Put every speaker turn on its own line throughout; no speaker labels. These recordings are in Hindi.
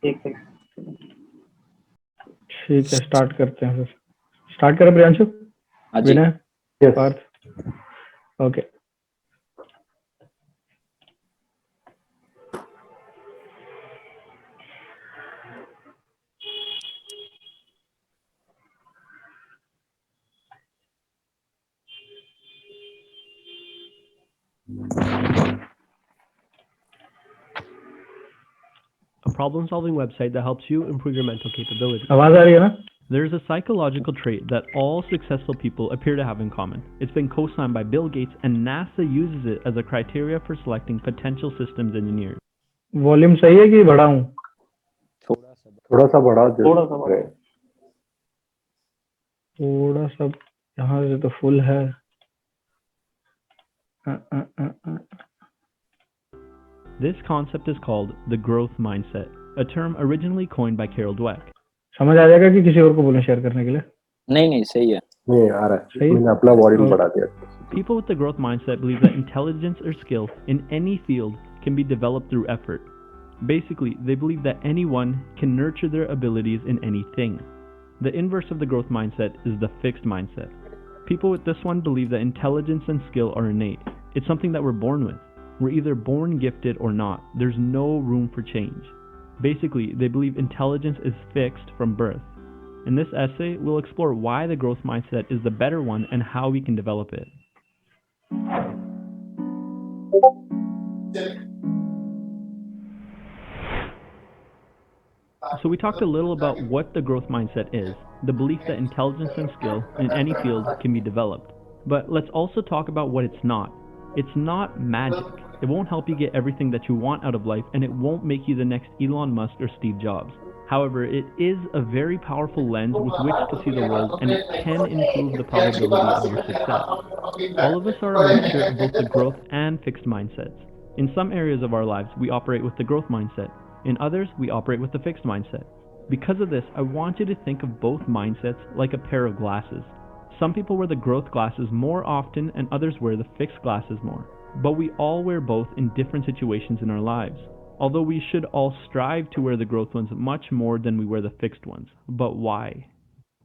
एक सेकंड।
ठीक है, स्टार्ट करते हैं फिर। स्टार्ट करें प्रियांशु,
हाँ ji.
Vinay,
yes
Parth. Okay.
A problem-solving website that helps you improve your mental capability.
आवाज आ रही है ना?
There is a psychological trait that all successful people appear to have in common. It's been co-signed by Bill Gates, and NASA uses it as a criteria for selecting potential systems engineers.
Volume सही है कि बढ़ाऊं?
थोड़ा सा बढ़ा दे।
थोड़ा सा यहाँ से तो फुल है।
This concept is called the growth mindset, a term originally coined by Carol Dweck.
समझ आ जाएगा कि किसी और को बोलूं शेयर करने के लिए?
नहीं सही है।
नहीं आ रहा है,
सही?
मैंने अपना वॉल्यूम बढ़ा दिया।
People with the growth mindset believe that intelligence or skill in any field can be developed through effort. Basically, they believe that anyone can nurture their abilities in anything. The inverse of the growth mindset is the fixed mindset. People with this one believe that intelligence and skill are innate. It's something that we're born with. We're either born gifted or not. There's no room for change. Basically, they believe intelligence is fixed from birth. In this essay, we'll explore why the growth mindset is the better one and how we can develop it. So we talked a little about what the growth mindset is, the belief that intelligence and skill in any field can be developed. But let's also talk about what it's not. It's not magic. It won't help you get everything that you want out of life, and it won't make you the next Elon Musk or Steve Jobs. However, it is a very powerful lens with which to see the world, and it can improve the probability of your success. All of us are a mixture of both the growth and fixed mindsets. In some areas of our lives, we operate with the growth mindset. In others, we operate with the fixed mindset. Because of this, I want you to think of both mindsets like a pair of glasses. Some people wear the growth glasses more often and others wear the fixed glasses more. But we all wear both in different situations in our lives. Although we should all strive to wear the growth ones much more than we wear the fixed ones. But why?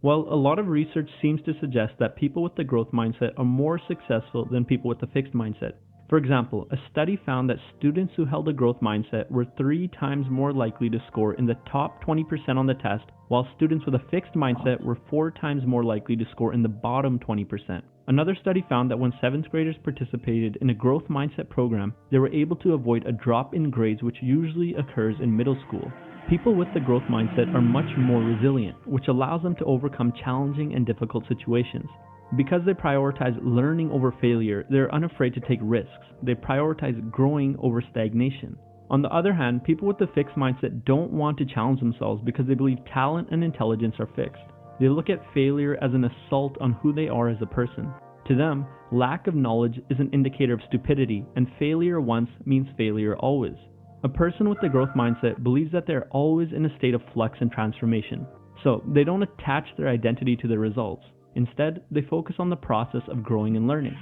Well, a lot of research seems to suggest that people with the growth mindset are more successful than people with the fixed mindset. For example, a study found that students who held a growth mindset were 3 times more likely to score in the top 20% on the test, while students with a fixed mindset were 4 times more likely to score in the bottom 20%. Another study found that when 7th graders participated in a growth mindset program, they were able to avoid a drop in grades which usually occurs in middle school. People with the growth mindset are much more resilient, which allows them to overcome challenging and difficult situations. Because they prioritize learning over failure, they're unafraid to take risks. They prioritize growing over stagnation. On the other hand, people with the fixed mindset don't want to challenge themselves because they believe talent and intelligence are fixed. They look at failure as an assault on who they are as a person. To them, lack of knowledge is an indicator of stupidity, and failure once means failure always. A person with the growth mindset believes that they're always in a state of flux and transformation, so they don't attach their identity to the results. Instead, they focus on the process of growing and learning.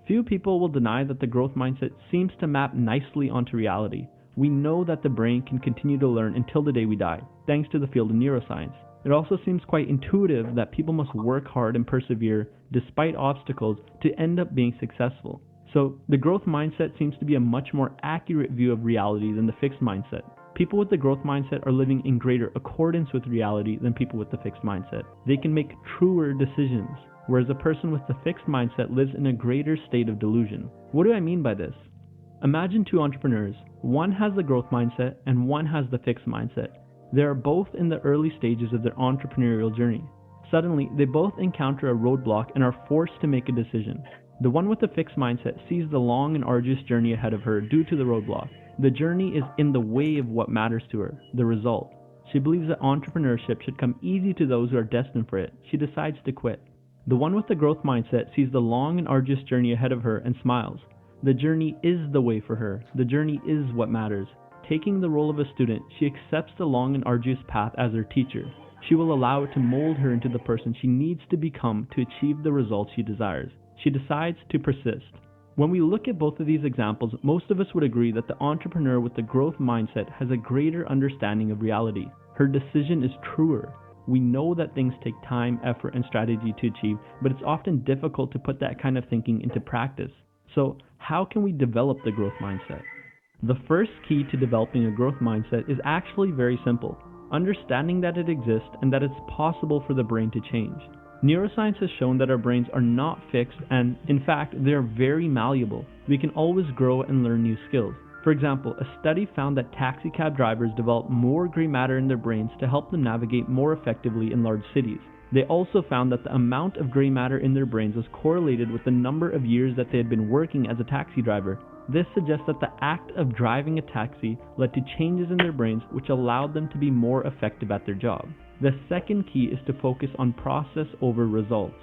Few people will deny that the growth mindset seems to map nicely onto reality. We know that the brain can continue to learn until the day we die, thanks to the field of neuroscience. It also seems quite intuitive that people must work hard and persevere despite obstacles to end up being successful. So, the growth mindset seems to be a much more accurate view of reality than the fixed mindset. People with the growth mindset are living in greater accordance with reality than people with the fixed mindset. They can make truer decisions, whereas a person with the fixed mindset lives in a greater state of delusion. What do I mean by this? Imagine 2 entrepreneurs. One has the growth mindset and one has the fixed mindset. They are both in the early stages of their entrepreneurial journey. Suddenly, they both encounter a roadblock and are forced to make a decision. The one with the fixed mindset sees the long and arduous journey ahead of her due to the roadblock. The journey is in the way of what matters to her, the result. She believes that entrepreneurship should come easy to those who are destined for it. She decides to quit. The one with the growth mindset sees the long and arduous journey ahead of her and smiles. The journey is the way for her. The journey is what matters. Taking the role of a student, she accepts the long and arduous path as her teacher. She will allow it to mold her into the person she needs to become to achieve the results she desires. She decides to persist. When we look at both of these examples, most of us would agree that the entrepreneur with the growth mindset has a greater understanding of reality. Her decision is truer. We know that things take time, effort, and strategy to achieve, but it's often difficult to put that kind of thinking into practice. So, how can we develop the growth mindset? The first key to developing a growth mindset is actually very simple: understanding that it exists and that it's possible for the brain to change. Neuroscience has shown that our brains are not fixed and, in fact, they're very malleable. We can always grow and learn new skills. For example, a study found that taxi cab drivers develop more gray matter in their brains to help them navigate more effectively in large cities. They also found that the amount of gray matter in their brains was correlated with the number of years that they had been working as a taxi driver. This suggests that the act of driving a taxi led to changes in their brains which allowed them to be more effective at their job. The second key is to focus on process over results.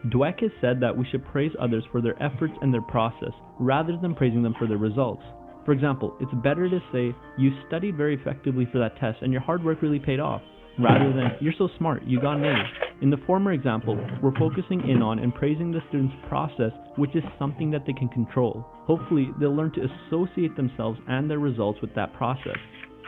Dweck has said that we should praise others for their efforts and their process rather than praising them for their results. For example, it's better to say, you studied very effectively for that test and your hard work really paid off, rather than, you're so smart, you got an A. In the former example, we're focusing in on and praising the student's process, which is something that they can control. Hopefully, they'll learn to associate themselves and their results with that process.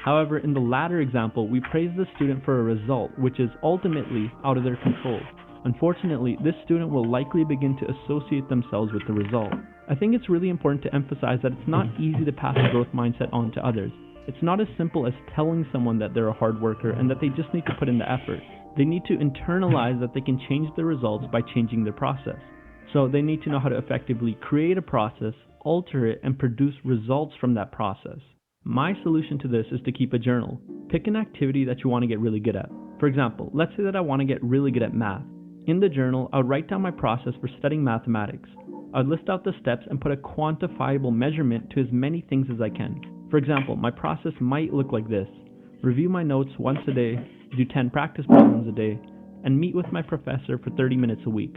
However, in the latter example, we praise the student for a result which is ultimately out of their control. Unfortunately, this student will likely begin to associate themselves with the result. I think it's really important to emphasize that it's not easy to pass a growth mindset on to others. It's not as simple as telling someone that they're a hard worker and that they just need to put in the effort. They need to internalize that they can change their results by changing their process. So they need to know how to effectively create a process, alter it, and produce results from that process. My solution to this is to keep a journal. Pick an activity that you want to get really good at. For example, let's say that I want to get really good at math. In the journal, I would write down my process for studying mathematics. I would list out the steps and put a quantifiable measurement to as many things as I can. For example, my process might look like this: review my notes once a day, do 10 practice problems a day, and meet with my professor for 30 minutes a week.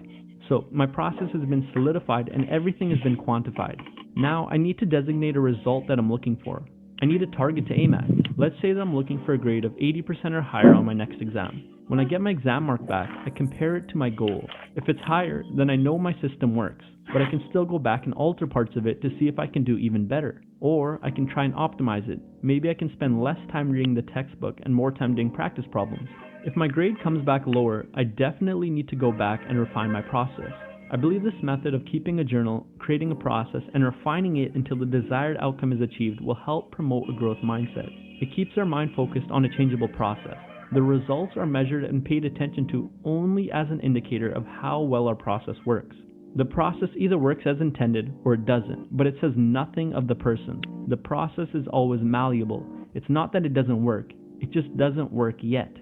So my process has been solidified and everything has been quantified. Now I need to designate a result that I'm looking for. I need a target to aim at. Let's say that I'm looking for a grade of 80% or higher on my next exam. When I get my exam mark back, I compare it to my goal. If it's higher, then I know my system works, but I can still go back and alter parts of it to see if I can do even better. Or I can try and optimize it. Maybe I can spend less time reading the textbook and more time doing practice problems. If my grade comes back lower, I definitely need to go back and refine my process. I believe this method of keeping a journal, creating a process, and refining it until the desired outcome is achieved will help promote a growth mindset. It keeps our mind focused on a changeable process. The results are measured and paid attention to only as an indicator of how well our process works. The process either works as intended or it doesn't, but it says nothing of the person. The process is always malleable. It's not that it doesn't work, it just doesn't work yet.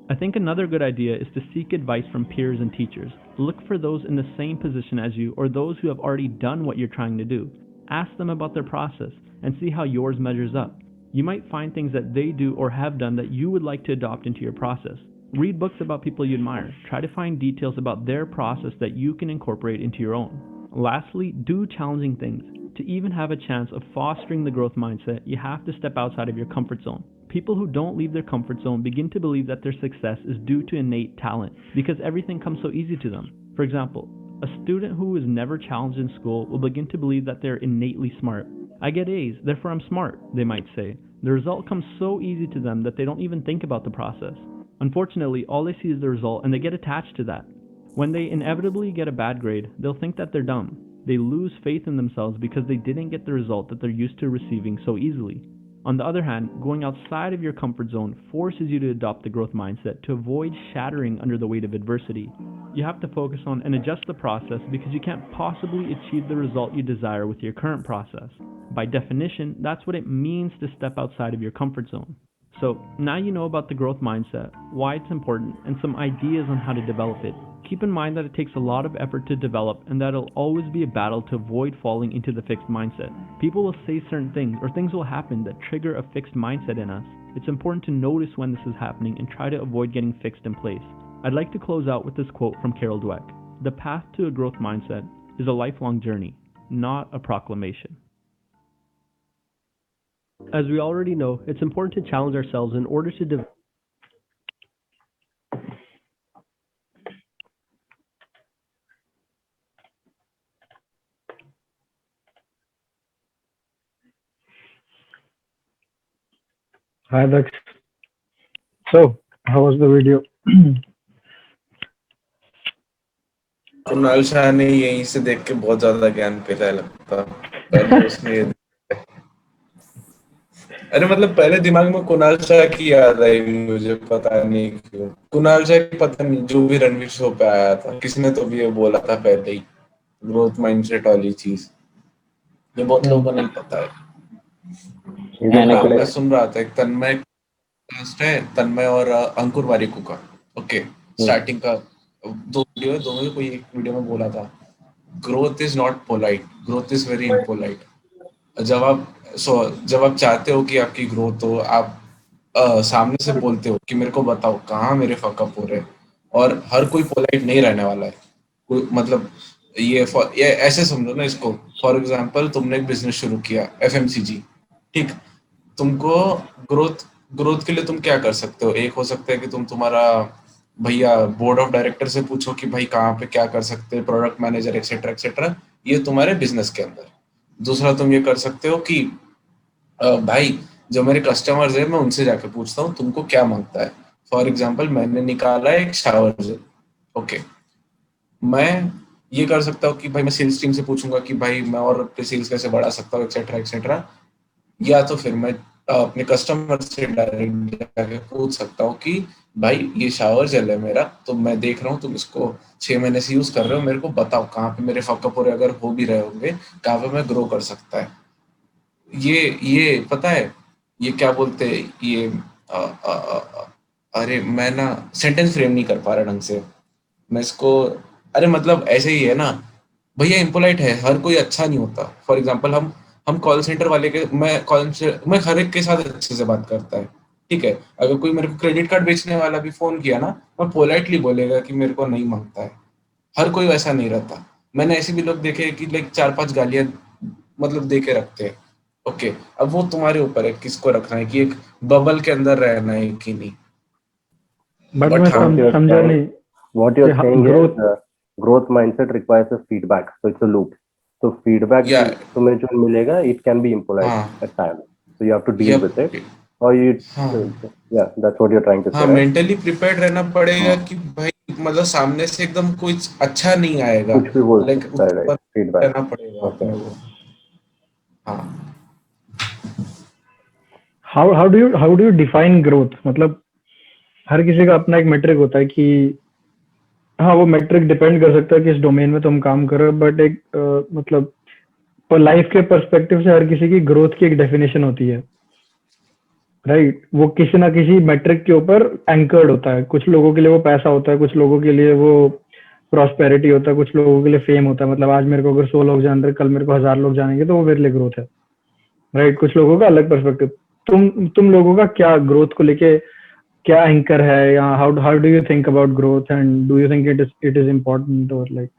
I think another good idea is to seek advice from peers and teachers. Look for those in the same position as you or those who have already done what you're trying to do. Ask them about their process and see how yours measures up. You might find things that they do or have done that you would like to adopt into your process. Read books about people you admire. Try to find details about their process that you can incorporate into your own. Lastly, do challenging things. To even have a chance of fostering the growth mindset, you have to step outside of your comfort zone. People who don't leave their comfort zone begin to believe that their success is due to innate talent because everything comes so easy to them. For example, a student who is never challenged in school will begin to believe that they're innately smart. I get A's, therefore I'm smart, they might say. The result comes so easy to them that they don't even think about the process. Unfortunately, all they see is the result and they get attached to that. When they inevitably get a bad grade, they'll think that they're dumb. They lose faith in themselves because they didn't get the result that they're used to receiving so easily. On the other hand, going outside of your comfort zone forces you to adopt the growth mindset to avoid shattering under the weight of adversity. You have to focus on and adjust the process because you can't possibly achieve the result you desire with your current process. By definition, that's what it means to step outside of your comfort zone. So, now you know about the growth mindset, why it's important, and some ideas on how to develop it. Keep in mind that it takes a lot of effort to develop and that it'll always be a battle to avoid falling into the fixed mindset. People will say certain things or things will happen that trigger a fixed mindset in us. It's important to notice when this is happening and try to avoid getting fixed in place. I'd like to close out with this quote from Carol Dweck. The path to a growth mindset is a lifelong journey, not a proclamation.
As we already know, it's important to challenge ourselves in order to develop.
Hi Daksh. So, how was the video?
Kunal Shah ने यहीं से देख के बहुत ज्यादा ज्ञान पेला है लगता। पहले उसने अरे मतलब पहले दिमाग में कुणाल शाह की याद आई मुझे, पता नहीं क्यों। कुणाल शाह की पता नहीं, जो भी रणवीर शो पे आया था किसने तो भी ये बोला था पहले ही, ग्रोथ माइंडसेट वाली चीज। ये बहुत लोगों को नहीं पता है।
मैंने
हाँ,
कभी
मैं सुन रहा था एक तन्मय कास्ट है, तन्मय और अंकुर वारिकू का। ओके, स्टार्टिंग का दो वीडियो है, दोनों में कोई एक वीडियो में बोला था growth is not polite, growth is very impolite. जब आप जब आप चाहते हो कि आपकी ग्रोथ हो, आप सामने से बोलते हो कि मेरे को बताओ कहाँ मेरे फकअप हो रहे हैं। और हर कोई पोलाइट नहीं रहने वाला है। कोई मतलब ये ऐसे समझो ना इसको। फॉर एग्जांपल तुमने एक बिजनेस शुरू किया एफएमसीजी, ठीक। तुमको ग्रोथ ग्रोथ के लिए तुम क्या कर सकते हो? एक हो सकता है कि तुम तुम्हारा भैया बोर्ड ऑफ डायरेक्टर से पूछो कि भाई कहाँ पे क्या कर सकते हैं, प्रोडक्ट मैनेजर एक्सेट्रा एक्सेट्रा, ये तुम्हारे बिजनेस के अंदर। दूसरा तुम ये कर सकते हो कि भाई जो मेरे कस्टमर्स है मैं उनसे जाके पूछता हूँ तुमको क्या मांगता है। फॉर एग्जाम्पल मैंने निकाला एक शावर जेल, ओके। मैं ये कर सकता हूँ कि भाई मैं सेल्स टीम से पूछूंगा कि भाई मैं और अपने सेल्स कैसे बढ़ा सकता हूँ एक्सेट्रा एक्सेट्रा। या तो फिर मैं अपने कस्टमर से डायरेक्ट जाके पूछ सकता हूँ कि भाई ये शावर जेल है मेरा, तो मैं देख रहा हूँ तुम इसको 6 महीने से यूज कर रहे हो, मेरे को बताओ कहाँ पे मेरे फकअप हो रहे, अगर हो भी रहे होंगे कहाँ पे मैं ग्रो कर सकता है। ये पता है ये क्या बोलते हैं ये अरे मैं ना सेंटेंस फ्रेम नहीं कर पा रहा ढंग से मैं इसको। अरे मतलब ऐसे ही है ना भैया, इम्पोलाइट है, हर कोई अच्छा नहीं होता। फॉर एग्जांपल हम कॉल सेंटर वाले के, मैं हर एक के साथ अच्छे से बात करता है, ठीक है। अगर कोई मेरे को क्रेडिट कार्ड बेचने वाला भी फोन किया ना, मैं पोलाइटली बोलेगा कि मेरे को नहीं मांगता है। हर कोई वैसा नहीं रहता। मैंने ऐसे भी लोग देखे हैं कि लाइक 4-5 गालियां मतलब दे के रखते हैं। ओके, अब वो तुम्हारे ऊपर है किसको रखना है, कि एक बबल के अंदर रहना है कि नहीं।
But
बट
मैं
हाँ,
What you're
समझा
saying,
नहीं
what
कि
you're saying is
growth.
growth mindset requires a feedback, so it's a loop. So feedback
या
तुम्हें जो मिलेगा, it can be impolite
हाँ,
at times. So you have to deal
yup,
with it, or you,
हाँ,
yeah, that's what you're trying to
हाँ,
say, right?
मेंटली प्रिपेयर्ड रहना पड़ेगा
हाँ,
कि भाई मतलब सामने से एकदम कुछ अच्छा नहीं आएगा।
कुछ भी बोल
लाइक
सकता है,
उसके
right?
ऊपर
Feedback.
रहना पड़ेगा
Okay.
अपने को। हाँ,
How do you define growth? मतलब हर किसी का अपना एक मेट्रिक होता है कि हाँ वो मेट्रिक डिपेंड कर सकता है कि इस डोमेन में तुम काम कर रहे हो, बट एक मतलब पर लाइफ के पर्सपेक्टिव से हर किसी की ग्रोथ की एक डेफिनेशन होती है, राइट। वो किसी ना किसी मेट्रिक के ऊपर एंकर्ड होता है। कुछ लोगों के लिए वो पैसा होता है, कुछ लोगों के लिए वो प्रॉस्पेरिटी होता है, कुछ लोगों के लिए फेम होता है। मतलब आज मेरे को अगर 100 लोग जान रहे, कल मेरे को 1000 लोग जानेंगे तो वो मेरे लिए ग्रोथ है, राइट। कुछ लोगों का अलग पर्सपेक्टिव। तुम लोगों का क्या ग्रोथ को लेके क्या एंकर है, या how do you think about growth, and do you think it is important, और लाइक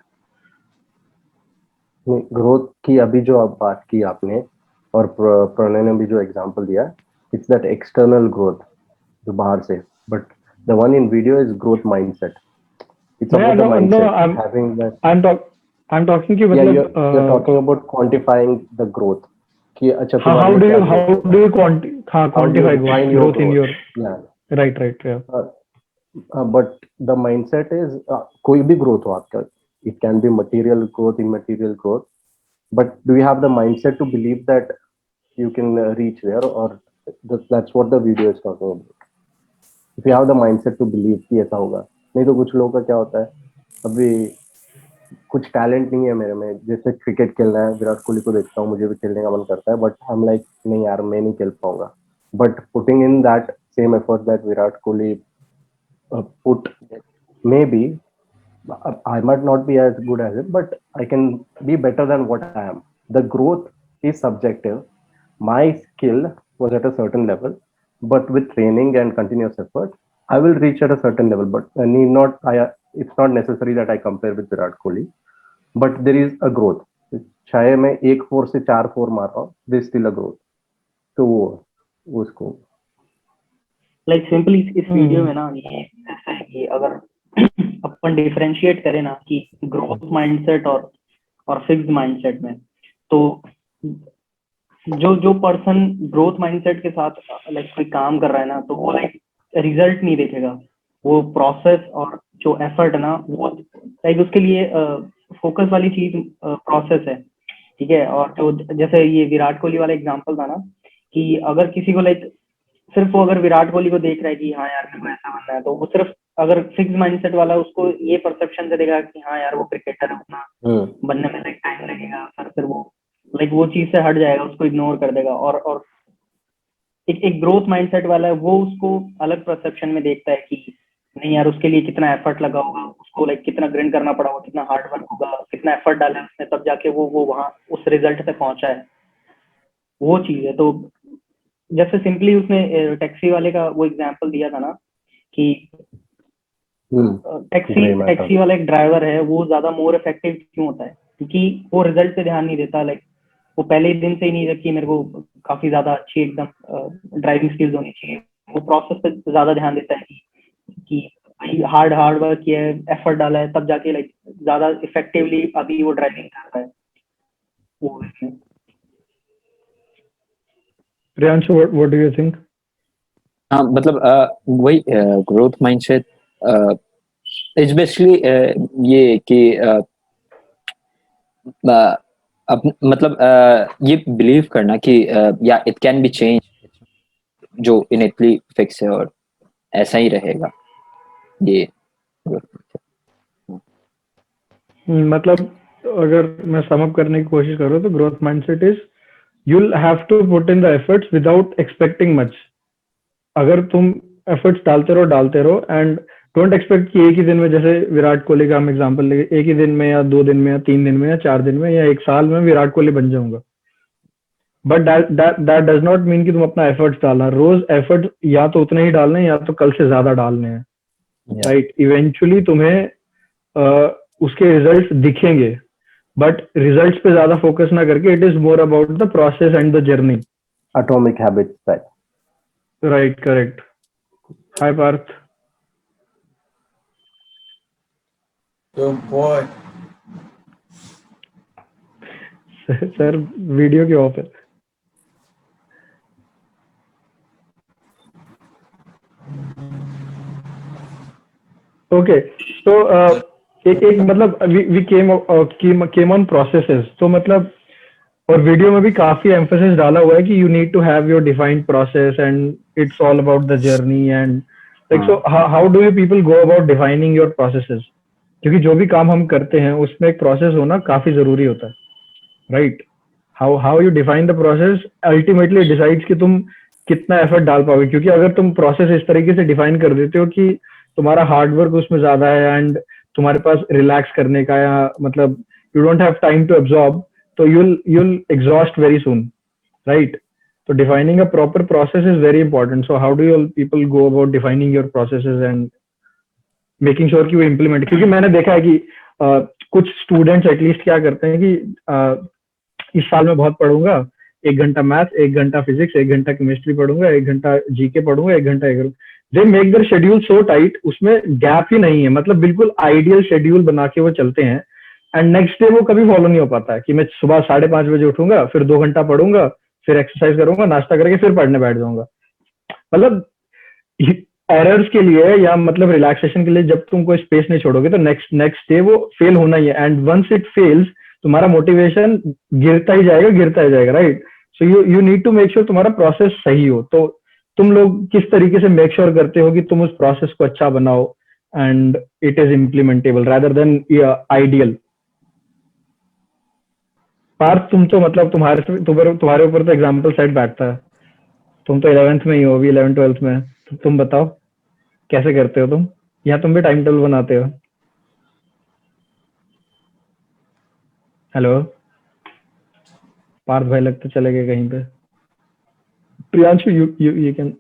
ग्रोथ की अभी जो आप बात की आपने, और प्रणय ने भी जो एग्जांपल दिया, इट्स दैट एक्सटर्नल ग्रोथ जो बाहर से, but the one in video is growth mindset. It's
no
about the
no
mindset,
I
having that.
Am talking कि
Yeah,
मतलब
you're talking about quantifying the growth. कि अच्छा तुम्हारे
हाउ
में
डू
क्या
यू
growth होगा? How do you
quantify
define your
growth in
growth?
Your,
Yeah.
Right right.
Uh, but the mindset is कोई भी growth हो आपका. It can be material growth, immaterial growth. But do you have the mindset to believe that you can reach there, or that's what the video is talking about? If you have the mindset to believe कि ऐसा होगा, नहीं तो कुछ लोगों का क्या होता है, अभी कुछ टैलेंट नहीं है मेरे में, जैसे क्रिकेट खेलना है, विराट कोहली को देखता हूँ, मुझे भी खेलने का मन करता है, बट आई एम लाइक नहीं यार मैं नहीं खेल पाऊंगा. But putting in that same effort that Virat Kohli put, maybe I might not be as good as it, but I can be better than what I am. The growth is subjective. My skill was at a certain level, but with training and continuous effort, I will reach at a certain level. But I need not. It's not necessary that I compare with Virat Kohli, but there is a growth. चाहे मैं 1 4 से 4 4 मार रहा हूँ, there is still a growth. तो वो उसको
लाइक सिंपली इस वीडियो में ना ये ऐसा है कि अगर अपन डिफरेंशिएट करें ना कि ग्रोथ माइंडसेट और फिक्स्ड माइंडसेट में, तो जो जो पर्सन ग्रोथ माइंडसेट के साथ लाइक कोई काम कर रहा है ना, तो वो लाइक रिजल्ट नहीं देखेगा, वो प्रोसेस और जो एफर्ट है ना, वो लाइक उसके लिए फोकस वाली चीज प्रोसेस है, ठीक है। और जो जैसे ये विराट कोहली वाला एग्जांपल था ना, कि अगर किसी को लाइक सिर्फ वो अगर विराट कोहली को देख रहा है कि हाँ यार मेरे को ऐसा बनना है, तो वो सिर्फ अगर फिक्स माइंडसेट वाला उसको ये परसेप्शन से देगा कि हाँ यार वो क्रिकेटर है, उतना बनने में लाइक टाइम लगेगा, फिर वो लाइक वो चीज से हट जाएगा, उसको इग्नोर कर देगा। और एक ग्रोथ माइंडसेट वाला है, वो उसको अलग परसेप्शन में देखता है कि नहीं यार उसके लिए कितना एफर्ट लगा होगा, उसको लाइक कितना ग्रिंड करना पड़ा होगा, कितना हार्ड वर्क होगा, कितना एफर्ट डाला है उसने, तब जाके वो वहां उस रिजल्ट पे पहुंचा है। वो चीज है। तो जैसे सिंपली उसने टैक्सी वाले का वो एग्जांपल दिया था ना, कि टैक्सी वाला एक ड्राइवर है, वो ज्यादा मोर इफेक्टिव क्यों होता है, क्योंकि वो रिजल्ट पे ध्यान नहीं देता। लाइक वो पहले ही दिन से ही नहीं रखी मेरे को काफी ज्यादा अच्छी एकदम ड्राइविंग स्किल्स होनी चाहिए, वो प्रोसेस पे ज्यादा ध्यान देता है कि हार्ड वर्क किया है, एफर्ट डाला है, तब जाके लाइक ज्यादा इफेक्टिवली अभी वो ड्राइविंग कर रहा है। वो
Priyanshu, what do you think?
हाँ मतलब वही ग्रोथ माइंडसेट इज बेसिकली ये कि मतलब ये बिलीव करना कि या इट कैन बी चेंज, जो इनेटली फिक्स है और ऐसा ही रहेगा ये।
मतलब अगर मैं सम अप करने की कोशिश करूँ तो growth mindset is you'll have to put in the efforts without expecting much. अगर तुम एफर्ट्स डालते रहो एंड डोंट एक्सपेक्ट कि एक ही दिन में, जैसे विराट कोहली का हम एग्जांपल लेंगे, एक ही दिन में या 2 दिन में या 3 दिन में या 4 दिन में या 1 साल में विराट कोहली बन जाऊंगा। But that does not mean कि तुम अपना एफर्ट्स डालना, रोज एफर्ट या तो उतने ही डालने हैं या तो कल से ज्यादा डालने हैं, राइट। इवेंचुअली तुम्हें उसके रिजल्ट्स दिखेंगे, बट रिजल्ट्स पे ज्यादा फोकस ना करके it is more about the process and the journey.
Atomic Habits style.
Right, correct. Hi Parth.
Good boy.
Sir video क्यों ऑफ है? ओके, तो एक मतलब वी केम ऑन प्रोसेसेस, तो मतलब और वीडियो में भी काफी एम्फेसिस डाला हुआ है कि you need to have your defined process and it's all about the journey and like, so how do you people go about defining your processes? क्योंकि जो भी काम हम करते हैं उसमें एक प्रोसेस होना काफी जरूरी होता है, right. How you define the process ultimately decides कि तुम कितना एफर्ट डाल पाओगे। क्योंकि अगर तुम प्रोसेस इस तरीके से डिफाइन कर देते हो कि तुम्हारा हार्ड वर्क उसमें ज्यादा है एंड तुम्हारे पास रिलैक्स करने का या मतलब you don't have time to absorb, तो you'll exhaust very soon, right? So defining a proper process is very important. So how do you people go about defining your processes and making sure कि वो implement? क्योंकि मैंने देखा है कि कुछ स्टूडेंट्स एटलीस्ट क्या करते हैं कि इस साल में बहुत पढ़ूंगा, 1 घंटा मैथ, 1 घंटा फिजिक्स, 1 घंटा केमिस्ट्री पढ़ूंगा, 1 घंटा जीके पढ़ूंगा, 1 घंटा they make their schedule so tight, उसमें गैप ही नहीं है, मतलब बिल्कुल आइडियल शेड्यूल बना के वो चलते हैं एंड नेक्स्ट डे वो कभी फॉलो नहीं हो पाता है कि मैं सुबह 5:30 बजे उठूंगा, फिर 2 घंटा पढ़ूंगा, फिर एक्सरसाइज करूंगा, नाश्ता करके फिर पढ़ने बैठ जाऊंगा। मतलब एरर्स के लिए या मतलब रिलैक्सेशन के लिए जब तुम कोई स्पेस नहीं छोड़ोगे तो नेक्स्ट डे वो फेल होना ही है एंड वंस इट फेल्स तुम्हारा मोटिवेशन गिरता ही जाएगा, right. So you need to make sure तुम्हारा प्रोसेस सही हो। तो तुम लोग किस तरीके से मेक श्योर करते हो कि तुम उस प्रोसेस को अच्छा बनाओ and it is implementable rather than ideal? Parth, तुम तो मतलब तुम्हारे ऊपर तो एग्जाम्पल सेट बैठता है, तुम तो 11th में ही हो अभी, 11th-12th में, तो तुम बताओ कैसे करते हो तुम, या तुम भी टाइम टेबल बनाते हो? हेलो पार्थ भाई, लगता चले गए कहीं पे। Priyanshu, you can.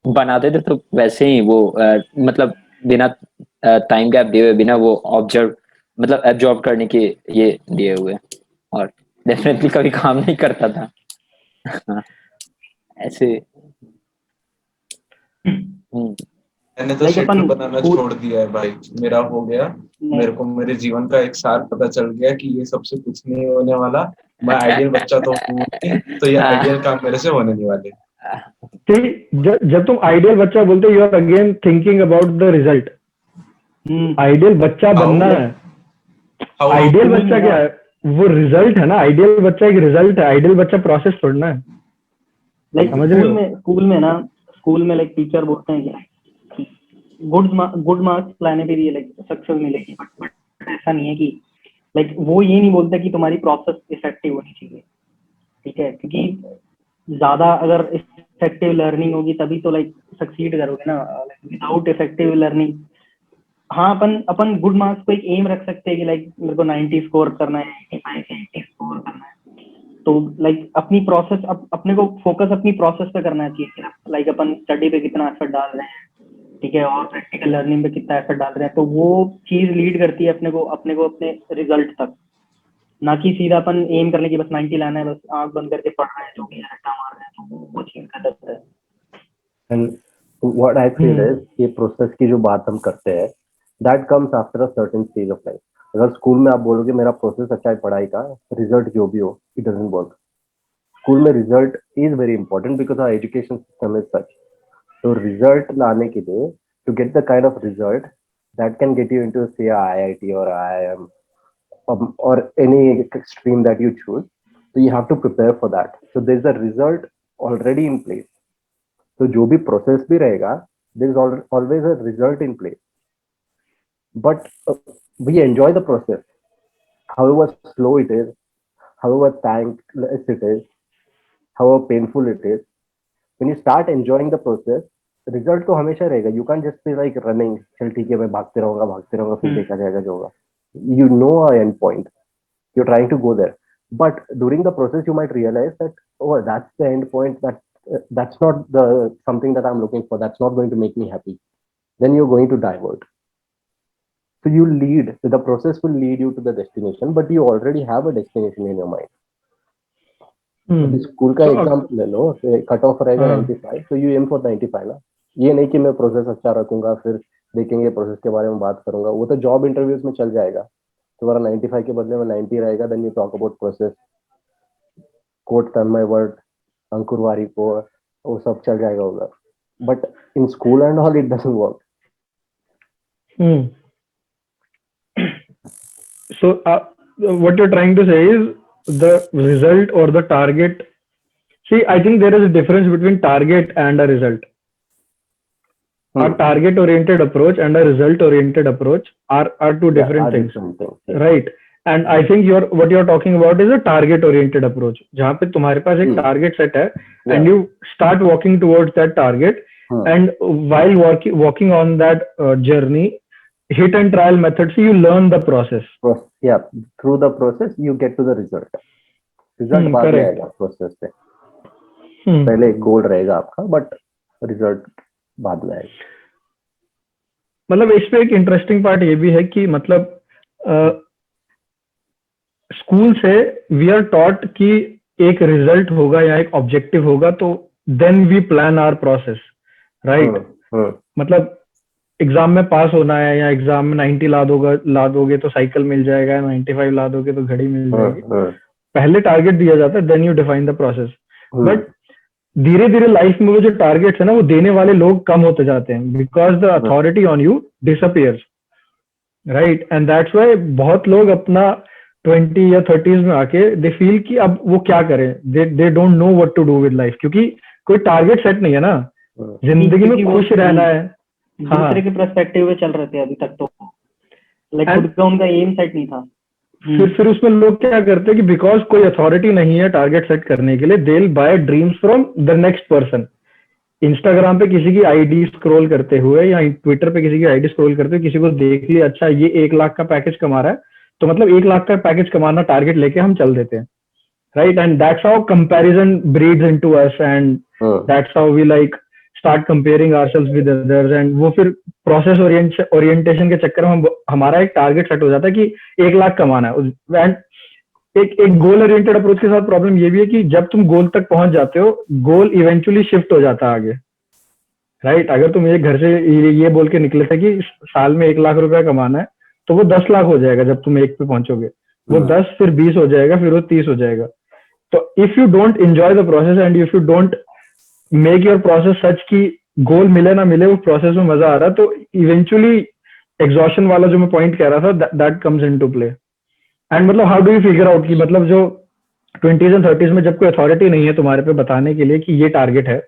बनाते थे तो वैसे ही वो मतलब बिना टाइम गैप दिए हुए, बिना वो ऑब्जर्व मतलब एब्जॉर्ब करने के ये दिए हुए, और डेफिनेटली कभी काम नहीं करता था ऐसे।
मैंने तो
Like
शेड्यूल
अपन
बनाना
school-
छोड़ दिया है भाई, मेरा हो गया।
नहीं,
मेरे को मेरे जीवन का एक सार पता चल गया कि ये सबसे कुछ नहीं होने वाला। मैं आइडियल बच्चा तो हूँ नहीं, तो ये आइडियल काम मेरे से होने नहीं वाले।
जब तुम आइडियल बच्चा बोलते हो, you are again thinking about the result. Ideal बच्चा बनना है, आइडियल बच्चा क्या है, वो रिजल्ट है ना। आइडियल बच्चा एक रिजल्ट है, आइडियल बच्चा प्रोसेस छोड़ना है।
लाइक
समझ रहे हो?
स्कूल में लाइक टीचर बोलते हैं कि गुड मार्क्स लाने पे भी लाइक सक्सेस मिलेगी, बट ऐसा नहीं है कि लाइक वो ये नहीं बोलता कि तुम्हारी प्रोसेस इफेक्टिव होनी चाहिए, ठीक है? क्योंकि ज्यादा अगर इफेक्टिव लर्निंग होगी तभी तो लाइक सक्सीड करोगे ना। विदाउट इफेक्टिव लर्निंग, हाँ अपन गुड मार्क्स को एक एम रख सकते हैं कि लाइक मेरे को 90 स्कोर करना है, 85 से 80 स्कोर करना है। तो लाइक अपनी प्रोसेस, अपने को फोकस अपनी प्रोसेस पे करना चाहिए। लाइक अपन स्टडी पे कितना एफर्ट डाल रहे हैं, ठीक है, और प्रैक्टिकल लर्निंग पे कितना एफर्ट डाल रहे हैं, तो वो चीज लीड करती है अपने को अपने रिजल्ट तक। ना कि सीधा अपन एम करने की बस 90 लाना है, बस आंख बंद करके पढ़ रहे हैं, जो भी रट्टा मार रहे हैं, तो वो चीज गलत है।
And what I feel is ये प्रोसेस की जो बात हम करते हैं, that comes after a certain stage of life. अगर स्कूल में आप बोलोगे मेरा प्रोसेस अच्छा है पढ़ाई का, रिजल्ट जो भी हो, it doesn't work. स्कूल में result is very important because our education system is such. तो रिजल्ट लाने के लिए, to get the kind of result that can get you into say IIT or IIM or any stream that you choose, so you have to prepare for that. So there's a result already in place. तो जो भी प्रोसेस भी रहेगा, there is always a result in place. But we enjoy the process, however slow it is, however thankless it is, however painful it is. When you start enjoying the process, result तो हमेशा रहेगा. You can't just be like running, चल ठीक है मैं भागते रहूंगा फिर देखा जाएगा जो होगा. You know our end point. You're trying to go there, but during the process you might realize that, oh, that's the end point, that's not the something that I'm looking for, that's not going to make me happy. Then you're going to divert. So the process will lead you to the destination, but you already have a destination in your mind. अभी स्कूल का एग्जाम्पल ले लो, कट ऑफ रहेगा 95, तो यू एम फॉर 95 ना. ये नहीं कि मैं प्रोसेस अच्छा रखूंगा फिर देखेंगे प्रोसेस के बारे में बात करूंगा, वो तो जॉब इंटरव्यूज में चल जाएगा. तुम्हारा 95 के बदले में 90 रहेगा, then you talk about process, quote Tanmay word, Ankur Wari को, वो सब चल जाएगा उधर. But in school and all it doesn't work.
So what you're trying to say is the result or the target. See, I think there is a difference between target and a result. A target oriented approach and a result oriented approach are two different things, right? And I think what you're talking about is a target oriented approach, जहाँ पे तुम्हारे पास एक target set है, and you start walking towards that target, and while walking on that journey, hit and trial method, so you learn the process.
Yeah, through the process you get to the result. Result बाद में आएगा process से. पहले एक गोल रहेगा आपका, but result बाद में आएगा.
मतलब इस पे एक इंटरेस्टिंग पार्ट ये भी है कि मतलब स्कूल से वी आर टॉट कि एक रिजल्ट होगा या एक ऑब्जेक्टिव होगा, तो then we plan our process, right? मतलब एग्जाम में पास होना है, या एग्जाम में 90 ला दोगे तो साइकिल मिल जाएगा, 95 ला दोगे तो घड़ी मिल जाएगी. पहले टारगेट दिया जाता है, then you define the process. But धीरे धीरे लाइफ में वो जो टारगेट्स है ना, वो देने वाले लोग कम होते जाते हैं, because the authority on you disappears, right? And that's why बहुत लोग अपना 20 या 30s में आके दे फील कि अब वो क्या करें, they don't know what to do with life, क्योंकि कोई टारगेट सेट नहीं है ना. जिंदगी में खुश रहना है.
दूसरे के पर्सपेक्टिव में चल रहे थे अभी तक, तो लाइक खुद का उनका एम सेट नहीं था.
फिर उसमें लोग क्या करते हैं कि बिकॉज कोई अथॉरिटी नहीं है टारगेट सेट करने के लिए, they will buy dreams from the next person. Instagram पे किसी की आईडी स्क्रॉल करते हुए या ट्विटर पे किसी की आईडी स्क्रॉल करते हुए किसी को देख लिया, अच्छा ये 1 लाख का पैकेज कमा रहा है, तो मतलब 1 लाख का पैकेज कमाना टारगेट लेके हम चल देते हैं, right? And that's how comparison breeds into us, and that's how we like start comparing ourselves with others. And वो फिर प्रोसेस ओरिएंटेशन के चक्कर में हमारा एक टारगेट सेट हो जाता है कि 1 लाख कमाना है. एंड एक गोल ओरिएंटेड अप्रोच के साथ प्रॉब्लम ये भी है कि जब तुम गोल तक पहुंच जाते हो, गोल इवेंचुअली शिफ्ट हो जाता है आगे, राइट? अगर तुम एक घर से ये बोल के निकले थे कि साल में 1 लाख रुपया कमाना है, तो वो 10 लाख हो जाएगा जब तुम एक पे पहुंचोगे, वो 10 फिर 20 हो जाएगा, फिर वो 30 हो जाएगा। तो if you don't enjoy the process and if you don't make your process सच कि गोल मिले ना मिले वो प्रोसेस में मजा आ रहा है, तो इवेंचुअली एग्जॉशन वाला जो मैं पॉइंट कह रहा था that comes into play. And मतलब how do you figure out कि मतलब जो 20s एंड 30s में जब कोई अथॉरिटी नहीं है तुम्हारे पे बताने के लिए कि ये टारगेट है,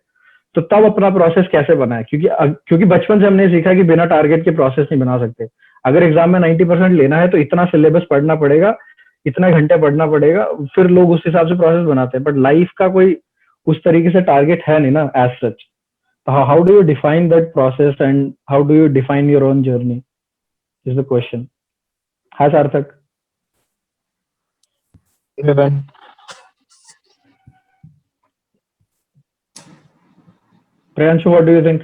तो तब अपना प्रोसेस कैसे बनाए? क्योंकि बचपन से हमने सीखा कि बिना टारगेट के प्रोसेस नहीं बना सकते। अगर एग्जाम में 90% लेना है तो इतना सिलेबस पढ़ना पड़ेगा, इतना घंटे पढ़ना पड़ेगा, फिर लोग उस हिसाब से प्रोसेस बनाते हैं। बट लाइफ का कोई उस तरीके से टारगेट है नहीं ना as such. How do you define that process and how do you define your own journey is the question. हाँ Sarthak. Priyanshu what do you think?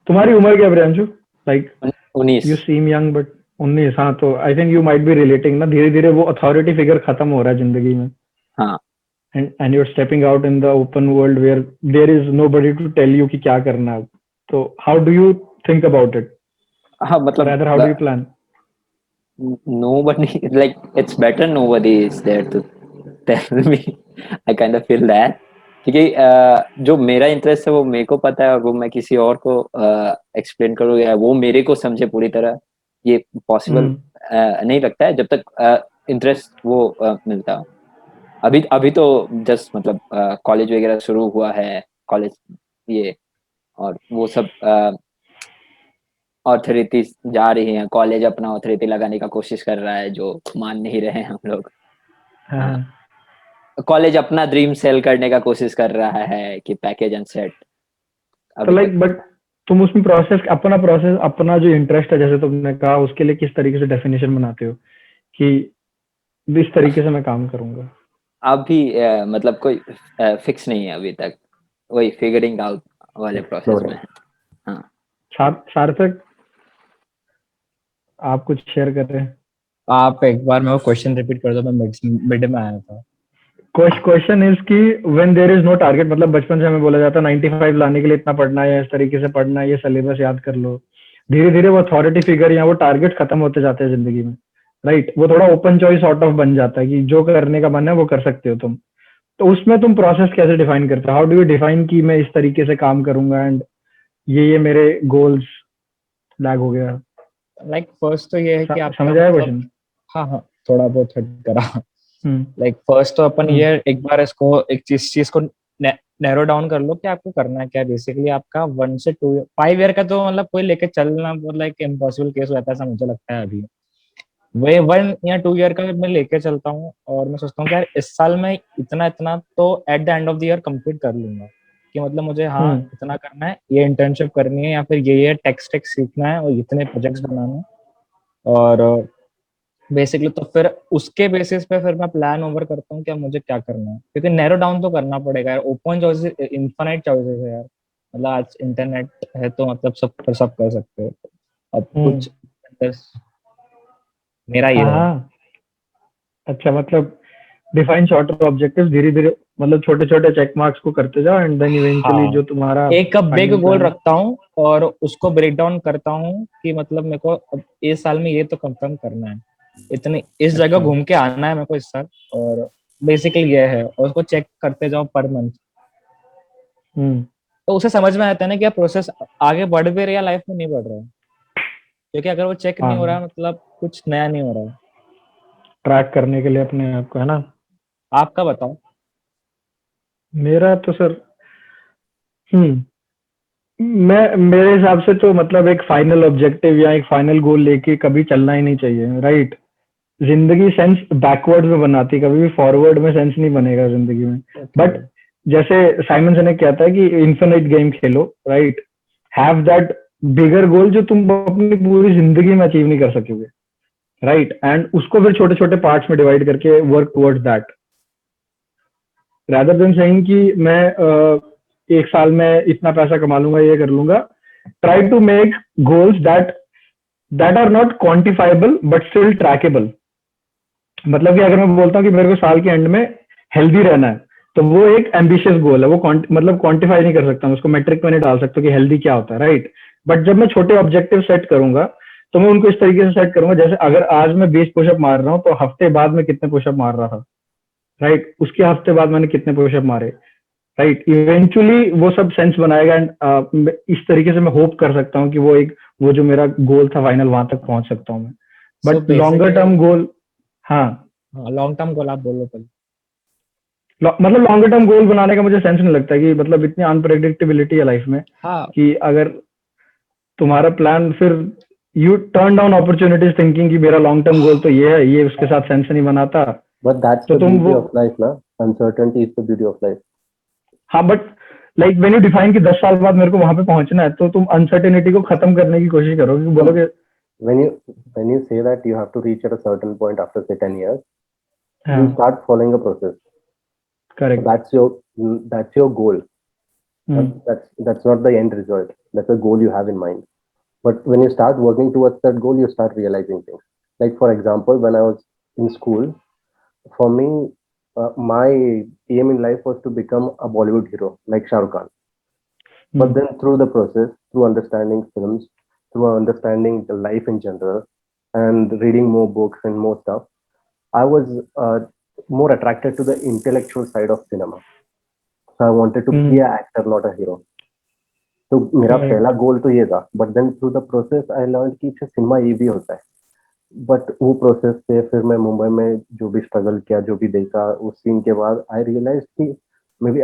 तुम्हारी उम्र क्या है Priyanshu? Like
19।
You seem young but 19। हाँ, तो I think you might be relating ना, धीरे धीरे वो अथॉरिटी फिगर खत्म हो रहा है जिंदगी में।
हाँ
and you're stepping out in the open world where there is nobody to tell you कि क्या करना है। तो how do you think about it?
हाँ मतलब
Rather, how do you plan?
nobody like it's better nobody is there to tell me. I kind of feel that क्योंकि जो मेरा इंटरेस्ट है वो मेरे को पता है, और वो मैं किसी और को एक्सप्लेन करूँ या वो मेरे को समझे पूरी तरह, ये पॉसिबल नहीं लगता है जब तक इंटरेस्ट वो मिलता है। अभी तो जस्ट मतलब कॉलेज वगैरह शुरू हुआ है, कॉलेज ये और वो सब ऑथोरिटी जा रही हैं, कॉलेज अपना ऑथोरिटी लगाने का कोशिश कर रहा है जो मान नहीं रहे हैं हम लोग। कॉलेज अपना ड्रीम सेल करने का कोशिश कर रहा है कि पैकेज एंड सेट।
तो लाइक बट तुम उसमें प्रोसेस अपना जो इंटरेस्ट है जैसे तुमने कहा उसके लिए किस तरीके से डेफिनेशन बनाते हो कि इस तरीके से मैं काम करूंगा?
अभी मतलब कोई फिक्स नहीं है अभी तक, वही फिगरिंग आउट वाले प्रोसेस में है। हाँ
सार्थक आप कुछ शेयर कर रहे हैं?
आप एक बार मैं वो क्वेश्चन रिपीट कर दो, मैं मिड में आया था।
क्वेश्चन इज कि when there is no target, मतलब बचपन से हमें बोला जाता है 95 लाने के लिए इतना पढ़ना है, इस तरीके से पढ़ना है, ये सिलेबस याद कर लो। धीरे धीरे वो अथॉरिटी फिगर या वो टारगेट खत्म होते जाते हैं जिंदगी में, राइट? वो थोड़ा ओपन चॉइस सॉर्ट ऑफ बन जाता है कि जो करने का मन है वो कर सकते हो तुम। तो उसमें तुम प्रोसेस कैसे डिफाइन करते हो? हाउ डू यू डिफाइन कि मैं इस तरीके से काम करूंगा एंड ये मेरे गोल्स लैग हो गया?
लाइक फर्स्ट तो ये है कि आप
समझ आया क्वेश्चन?
हाँ थोड़ा बहुत हट करा। लाइक फर्स्ट तो अपन ये एक बार इसको एक चीज को नैरो डाउन कर लो कि आपको करना है क्या। बेसिकली आपका 1 से 5 ईयर का तो मतलब कोई लेके चलना मतलब एक इम्पॉसिबल केस रहता है ऐसा मुझे लगता है। अभी वही 1 या 2 ईयर का मैं लेके चलता हूँ और मैं सोचता हूँ कि यार इस साल में इतना तो at the end of the year complete कर लूंगा कि मतलब मुझे हाँ इतना करना है, ये इंटर्नशिप करनी है या फिर ये टेक सीखना है और इतने प्रोजेक्ट्स बनाने हैं। और बेसिकली तो फिर उसके बेसिस पे फिर मैं प्लान ओवर करता हूँ कि अब मुझे क्या करना है, क्योंकि नैरो डाउन तो करना पड़ेगा यार। ओपन चॉइसेस इनफाइनाइट चॉइसेस है यार, मतलब आज इंटरनेट है तो मतलब सब कर सकते हो। अब कुछ मेरा ये है।
अच्छा, मतलब डिफाइन शॉर्टर ऑब्जेक्टिव्स, धीरे धीरे मतलब छोटे छोटे चेक मार्क्स को करते जाओ एंड देन इवेंचुअली जो तुम्हारा
एक बिग गोल रखता हूँ और उसको ब्रेक डाउन करता हूँ कि मतलब मेरे को अब इस साल में ये तो कंफर्म करना है, इतनी इस जगह घूम के आना है मेरे को इस साल, और बेसिकली ये है। और उसको चेक करते जाओ पर मंथ। तो उसे समझ में आता है ना कि प्रोसेस आगे बढ़ भी रहा है लाइफ में, नहीं बढ़ रहा है। क्योंकि अगर वो चेक नहीं हो रहा है मतलब कुछ नया नहीं हो रहा है
ट्रैक करने के लिए अपने आप को, है ना?
आपका बताओ।
मेरा तो सर मेरे हिसाब से तो मतलब एक फाइनल ऑब्जेक्टिव या एक फाइनल गोल लेके कभी चलना ही नहीं चाहिए, राइट? जिंदगी सेंस बैकवर्ड में बनाती है, कभी भी फॉरवर्ड में सेंस नहीं बनेगा जिंदगी में। बट जैसे साइमन सिनेक कहता है कि infinite game Khelo, right? Have that बिगर गोल जो तुम अपनी पूरी जिंदगी में अचीव नहीं कर सकोगे, राइट? एंड उसको फिर छोटे छोटे पार्ट्स में डिवाइड करके work towards that, rather than saying कि मैं एक साल में इतना पैसा कमा लूंगा, ये कर लूंगा। Try to make goals that are not quantifiable but still trackable. मतलब कि अगर मैं बोलता हूँ कि मेरे को साल के एंड में हेल्दी रहना है, तो वो एक एम्बिशियस गोल है, वो मतलब क्वांटिफाई नहीं कर सकता मैं उसको, मेट्रिक में नहीं डाल सकता कि हेल्दी क्या होता है, राइट। बट जब मैं छोटे ऑब्जेक्टिव सेट करूंगा तो मैं उनको इस तरीके से सेट करूंगा, जैसे अगर आज मैं 20 पुशअप मार रहा हूँ तो हफ्ते बाद में कितने पुशअप मार रहा था, राइट। उसके हफ्ते बाद मैंने कितने पुशअप मारे, राइट। इवेंचुअली वो सब सेंस बनाएगा एंड इस तरीके से मैं होप कर सकता हूँ कि वो जो मेरा गोल था फाइनल, वहां तक पहुंच सकता हूँ मैं।
So
but longer
basically,
term goal, हाँ
लॉन्ग टर्म गोल आप बोलो पहले।
मतलब लॉन्गर टर्म गोल बनाने का मुझे सेंस नहीं लगता कि मतलब इतनी अनप्रेडिक्टेबिलिटी है लाइफ में
हाँ
कि अगर तुम्हारा प्लान फिर U turn down opportunities thinking कि मेरा लॉन्ग टर्म गोल तो ये है, ये उसके साथ सेंस नहीं बनाता,
But that's
तो
the
तुम
beauty
वो,
of life, na? Uncertainty is the beauty of life.
हाँ but like when you define कि 10 साल बाद मेरे को वहां पे पहुंचना है, तो तुम अनसर्टेनिटी को खत्म करने की कोशिश करोगे कि बोलोगे
When you say that you have to reach at a certain point after say 10 years,
हाँ
you start following a process. So
correct,
that's your goal. That's not the end result. That's a goal you have in mind. But when you start working towards that goal, you start realizing things. Like for example, when I was in school, for me, my aim in life was to become a Bollywood hero like Shah Rukh Khan. But then through the process, through understanding films, through understanding the life in general, and reading more books and more stuff, I was more attracted to the intellectual side of cinema. So I wanted to be an actor, not a hero. तो मेरा पहला गोल तो ये था, but then through the process I learn कि सिनेमा ये भी होता है। बट वो प्रोसेस से फिर मैं मुंबई में जो भी स्ट्रगल किया, जो भी देखा, उस सीन के बाद आई रियलाइज कि मे बी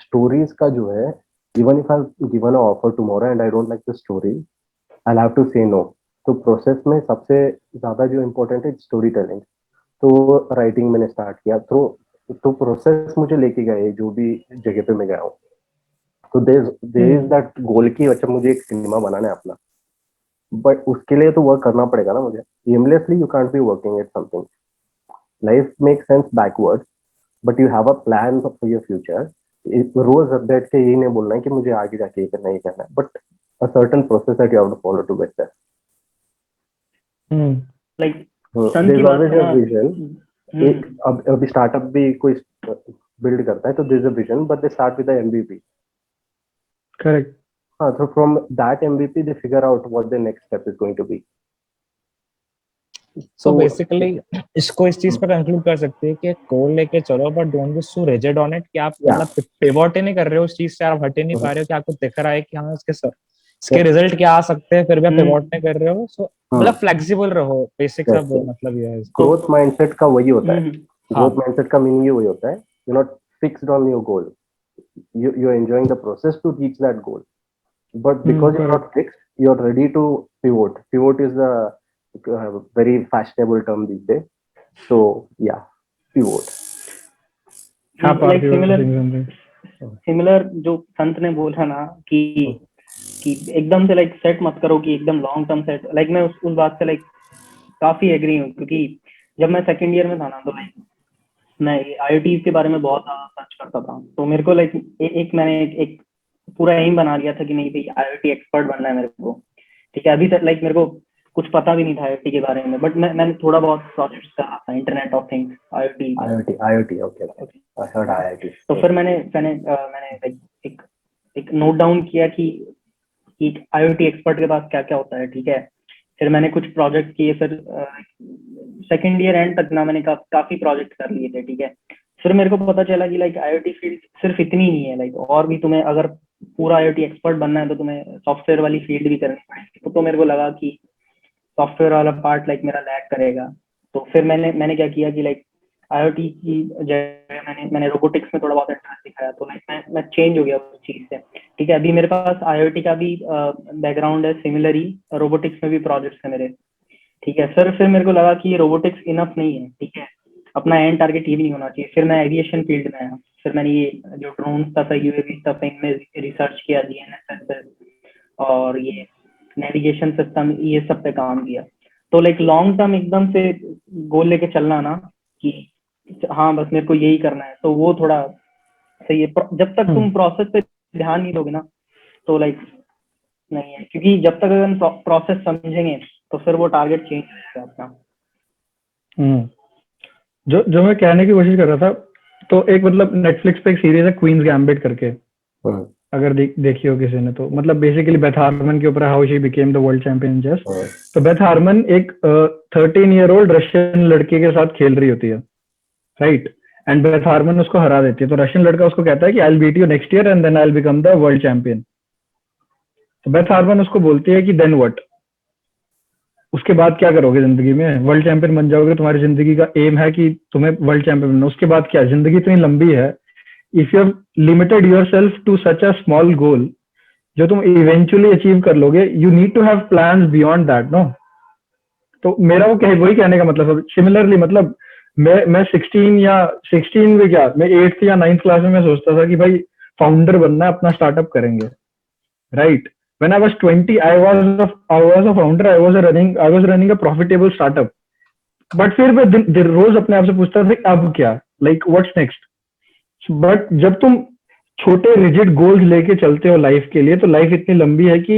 स्टोरीज का जो है, even if I given a offer tomorrow and I don't like the story, I have to say no. तो प्रोसेस में सबसे ज्यादा जो इम्पोर्टेंट है स्टोरी टेलिंग। तो राइटिंग मैंने स्टार्ट किया, तो प्रोसेस मुझे लेके गए जो भी जगह पे मैं गया हूँ। तो देयर इज दैट गोल की अच्छा मुझे एक सिनेमा बनाना है अपना, बट उसके लिए तो वर्क करना पड़ेगा ना मुझे। Aimlessly you can't be working at something. Life make sense backward, but you have a plan for your future. रोज बैठ के यही नहीं बोलना है कि मुझे आगे जाके ये करना है, but a certain process that you have to follow to get there.
Like
there is always a vision. अभी स्टार्टअप भी कोई बिल्ड करता है तो there is a vision, but they start with the MVP.
Correct.
So from that MVP, they figure out what the next step is going to be.
So basically इसको इस चीज पे कंक्लूड कर सकते हैं कि गोल लेके चलो, but don't be so rigid on it कि आप मतलब पिवोट ही नहीं कर रहे हो उस चीज से, आप हट ही नहीं पा रहे हो कि आपको दिख रहा है कि हाँ इसके रिजल्ट क्या आ सकते हैं, फिर भी आप पिवोट नहीं कर रहे हो। सो मतलब फ्लेक्सिबल रहो, बेसिक सा मतलब ये है।
ग्रोथ माइंडसेट का वही होता है। ग्रोथ माइंडसेट का मीनिंग ये वही होता है, you not fixed on your goal, you are enjoying the process to reach that goal, but because you're not fixed, you're ready to pivot. Pivot is a very fashionable term these days. So yeah, pivot.
like similar जो संत ने बोला ना कि एकदम से लाइक सेट मत करो कि एकदम लॉन्ग टर्म सेट, लाइक मैं उस बात से लाइक काफी एग्री हूँ, क्योंकि जब मैं सेकंड ईयर में था ना तो लाइक मैं IIT के बारे में बहुत ज्यादा सर्च करता था। तो मेरे को लाइक मैंने एक पूरा एम बना लिया था कि नहीं भाई IIT एक्सपर्ट बनना है मेरे को, ठीक है। अभी तक लाइक मेरे को कुछ पता भी नहीं था IIT के बारे में, बट मैंने थोड़ा बहुत प्रोजेक्ट्स करा था, internet of things, IoT okay, I heard IIT। तो फिर मैंने लाइक एक नोट डाउन किया कि IoT एक्सपर्ट के पास क्या क्या होता है, ठीक है। फिर मैंने कुछ प्रोजेक्ट किए, फिर सेकेंड ईयर एंड तक ना मैंने काफी प्रोजेक्ट कर लिए थे, ठीक है। फिर मेरे को पता चला कि लाइक IoT फील्ड सिर्फ इतनी नहीं है, लाइक और भी तुम्हें अगर पूरा IoT एक्सपर्ट बनना है तो तुम्हें सॉफ्टवेयर वाली फील्ड भी करनी पड़ेगी। तो मेरे को लगा कि सॉफ्टवेयर वाला पार्ट लाइक मेरा लैग करेगा। तो फिर मैंने क्या किया कि लाइक IoT की जगह मैंने रोबोटिक्स में थोड़ा बहुत इंटरेस्ट दिखाया, तो लाइक मैं चेंज हो गया उस चीज से, ठीक है। अभी मेरे पास IoT का भी बैकग्राउंड है, सिमिलरली रोबोटिक्स में भी प्रोजेक्ट्स है मेरे, ठीक है। फिर मेरे को लगा कि ये रोबोटिक्स इनफ नहीं है, ठीक है, अपना एंड टारगेट ये भी नहीं होना चाहिए। फिर मैं एविएशन फील्ड में आया, फिर मैंने ये जो ड्रोन था, UAV था, इनमें रिसर्च किया, GNSS और ये नेविगेशन सिस्टम, ये सब पे काम किया। तो लाइक लॉन्ग टर्म एकदम से गोल लेके चलना ना कि हाँ बस मेरे को यही करना है, तो वो थोड़ा सही है। जब तक तुम प्रोसेस पे ध्यान नहीं दोगे ना तो लाइक नहीं है, क्योंकि जब तक अगर हम प्रोसेस समझेंगे तो फिर वो टारगेट चेंज हो जाएगा अपना।
जो मैं कहने की कोशिश कर रहा था तो एक मतलब नेटफ्लिक्स पे एक सीरीज है क्वींस गैम्बिट करके,
हम्म,
अगर देखी हो किसी ने तो, मतलब बेसिकली बेथ हार्मन के ऊपर how she became the world champion in chess.
Hmm,
तो बेथ हार्मन एक 13-year-old रशियन लड़के के साथ खेल रही होती है, राइट, एंड बेथ हार्मन उसको हरा देती है। तो रशियन लड़का उसको कहता है कि I will beat you next year and then I will become the world champion. तो बेथ हार्मन उसको बोलती है कि देन व्हाट, उसके बाद क्या करोगे जिंदगी में, वर्ल्ड चैंपियन बन जाओगे, तुम्हारी जिंदगी का एम है कि तुम्हें वर्ल्ड चैंपियन बनना, उसके बाद क्या, जिंदगी इतनी लंबी है, if you have limited yourself to such a small goal जो तुम इवेंचुअली अचीव कर लोगे, you need to have plans beyond that, no. तो मेरा वही कहने का मतलब, सिमिलरली मतलब मैं 16 में क्या, मैं 8th या 9th क्लास में मैं सोचता था कि भाई फाउंडर बनना है, अपना स्टार्टअप करेंगे, right. When I was 20, I was a founder. I was running a profitable startup. But फिर मैं रोज अपने आप से पूछता था अब क्या, like what's next. But जब तुम छोटे रिजिड गोल्स लेके चलते हो लाइफ के लिए, तो लाइफ इतनी लंबी है कि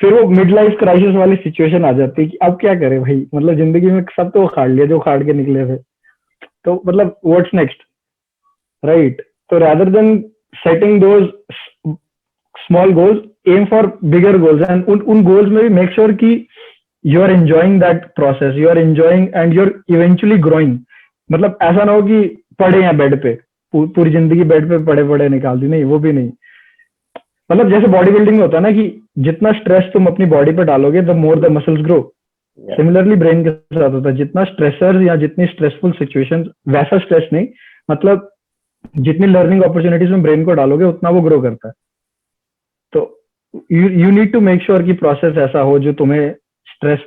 फिर वो मिड लाइफ क्राइसिस वाली सिचुएशन आ जाती है कि अब क्या करें भाई, मतलब जिंदगी में सब तो उखाड़ लिया जो उखाड़ के निकले थे, तो मतलब व्हाट्स नेक्स्ट, राइट। तो rather than setting those small goals, aim for bigger goals, and उन goals में भी make sure कि you are enjoying that process, you are enjoying and you're eventually growing। मतलब ऐसा ना हो कि पड़े हैं बेड पे, पूरी जिंदगी बेड पे पड़े पड़े निकाल दी, नहीं वो भी नहीं। मतलब जैसे बॉडी बिल्डिंग में होता है ना कि जितना स्ट्रेस तुम अपनी बॉडी पे डालोगे the more the muscles grow, similarly brain के साथ होता है, जितना स्ट्रेसर या जितनी स्ट्रेसफुल सिचुएशन, वैसा स्ट्रेस नहीं, मतलब जितनी लर्निंग अपॉर्चुनिटीज में ब्रेन को डालोगे उतना वो ग्रो करता है। तो you need to make sure कि प्रोसेस ऐसा हो जो तुम्हें स्ट्रेस,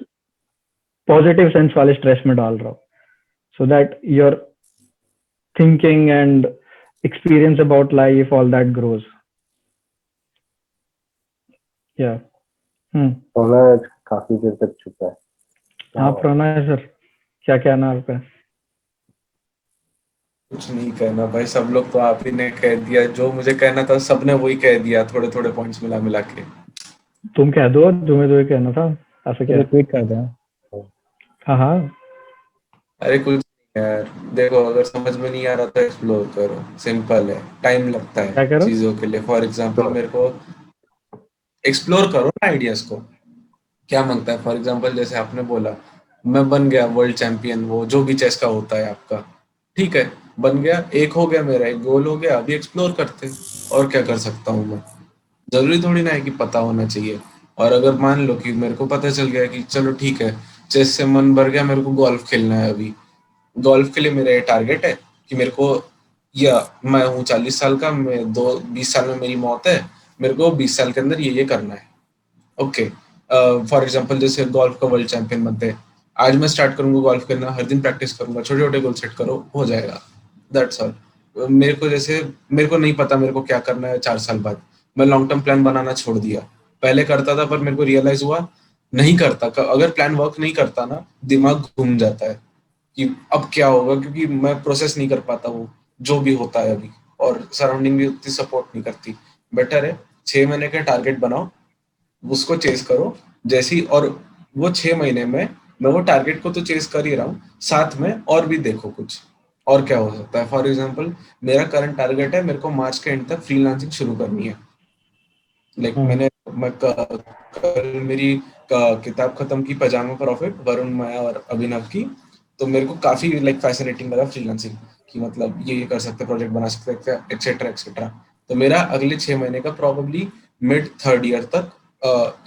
पॉजिटिव सेंस वाले स्ट्रेस में डाल रहा हो, so that your thinking and experience about life all that grows. या
प्रणय काफी देर तक चुका है।
हाँ प्रणय सर, क्या कहना आपका?
कुछ नहीं कहना भाई, सब लोग तो आप ही ने कह दिया, जो मुझे कहना था सबने वही कह दिया, थोड़े थोड़े पॉइंट्स मिला मिला के।
तुम कह दो, तुम्हें तो ये कहना था, ऐसा क्या?
रिपीट कर दे।
हाँ हाँ,
अरे कुछ नहीं यार, देखो अगर समझ में नहीं आ रहा तो एक्सप्लोर करो, सिंपल है, टाइम लगता
क्या
है
करो?
चीजों के लिए। फॉर एग्जांपल मेरे को एक्सप्लोर करो ना आइडियाज को, क्या मांगता है। फॉर एग्जांपल जैसे आपने बोला मैं बन गया वर्ल्ड चैंपियन, वो जो भी चेस का होता है आपका, ठीक है, बन गया, एक हो गया, मेरा एक गोल हो गया, अभी एक्सप्लोर करते हैं। और क्या कर सकता हूँ मैं, जरूरी थोड़ी ना है कि पता होना चाहिए। और अगर मान लो कि मेरे को पता चल गया कि चलो ठीक है, चेस से मन भर गया, मेरे को गोल्फ खेलना है, अभी गोल्फ के लिए मेरा ये टारगेट है कि मेरे को, या मैं हूँ 40 साल का, मैं 20 साल में मेरी मौत है, मेरे को 20 साल के अंदर ये करना है। ओके, फॉर एग्जांपल जैसे गोल्फ का वर्ल्ड चैंपियन बनते हैं, आज मैं स्टार्ट करूंगा गोल्फ करना, हर दिन प्रैक्टिस करूंगा, छोटे छोटे गोल सेट करो, हो जाएगा, दैट्स ऑल। मेरे को जैसे मेरे को नहीं पता मेरे को क्या करना है 4 साल बाद, मैं लॉन्ग टर्म प्लान बनाना छोड़ दिया। पहले करता था पर मेरे को रियलाइज हुआ नहीं करता, अगर प्लान वर्क नहीं करता ना, दिमाग घूम जाता है कि अब क्या होगा, क्योंकि मैं प्रोसेस नहीं कर पाता वो जो भी होता है अभी, और सराउंडिंग भी उतनी सपोर्ट नहीं करती। बेटर है 6 महीने का टारगेट बनाओ, उसको चेस करो जैसी, और वो 6 महीने में मैं वो टारगेट को तो चेस कर ही रहा हूँ, साथ में और भी देखो कुछ और क्या हो सकता है। फॉर एग्जांपल मेरा करंट टारगेट है, मेरे को मार्च के एंड तक फ्रीलांसिंग शुरू करनी है। मैं कल मेरी किताब खत्म की, पजामा प्रॉफिट, वरुण माया और अभिनव की, तो मेरे को काफी फैसिनेटिंग लगा फ्रीलांसिंग की, मतलब ये कर सकते, प्रोजेक्ट बना सकते, एक्सेट्रा एक्सेट्रा। तो मेरा अगले 6 महीने का प्रॉबेबली मिड 3rd ईयर तक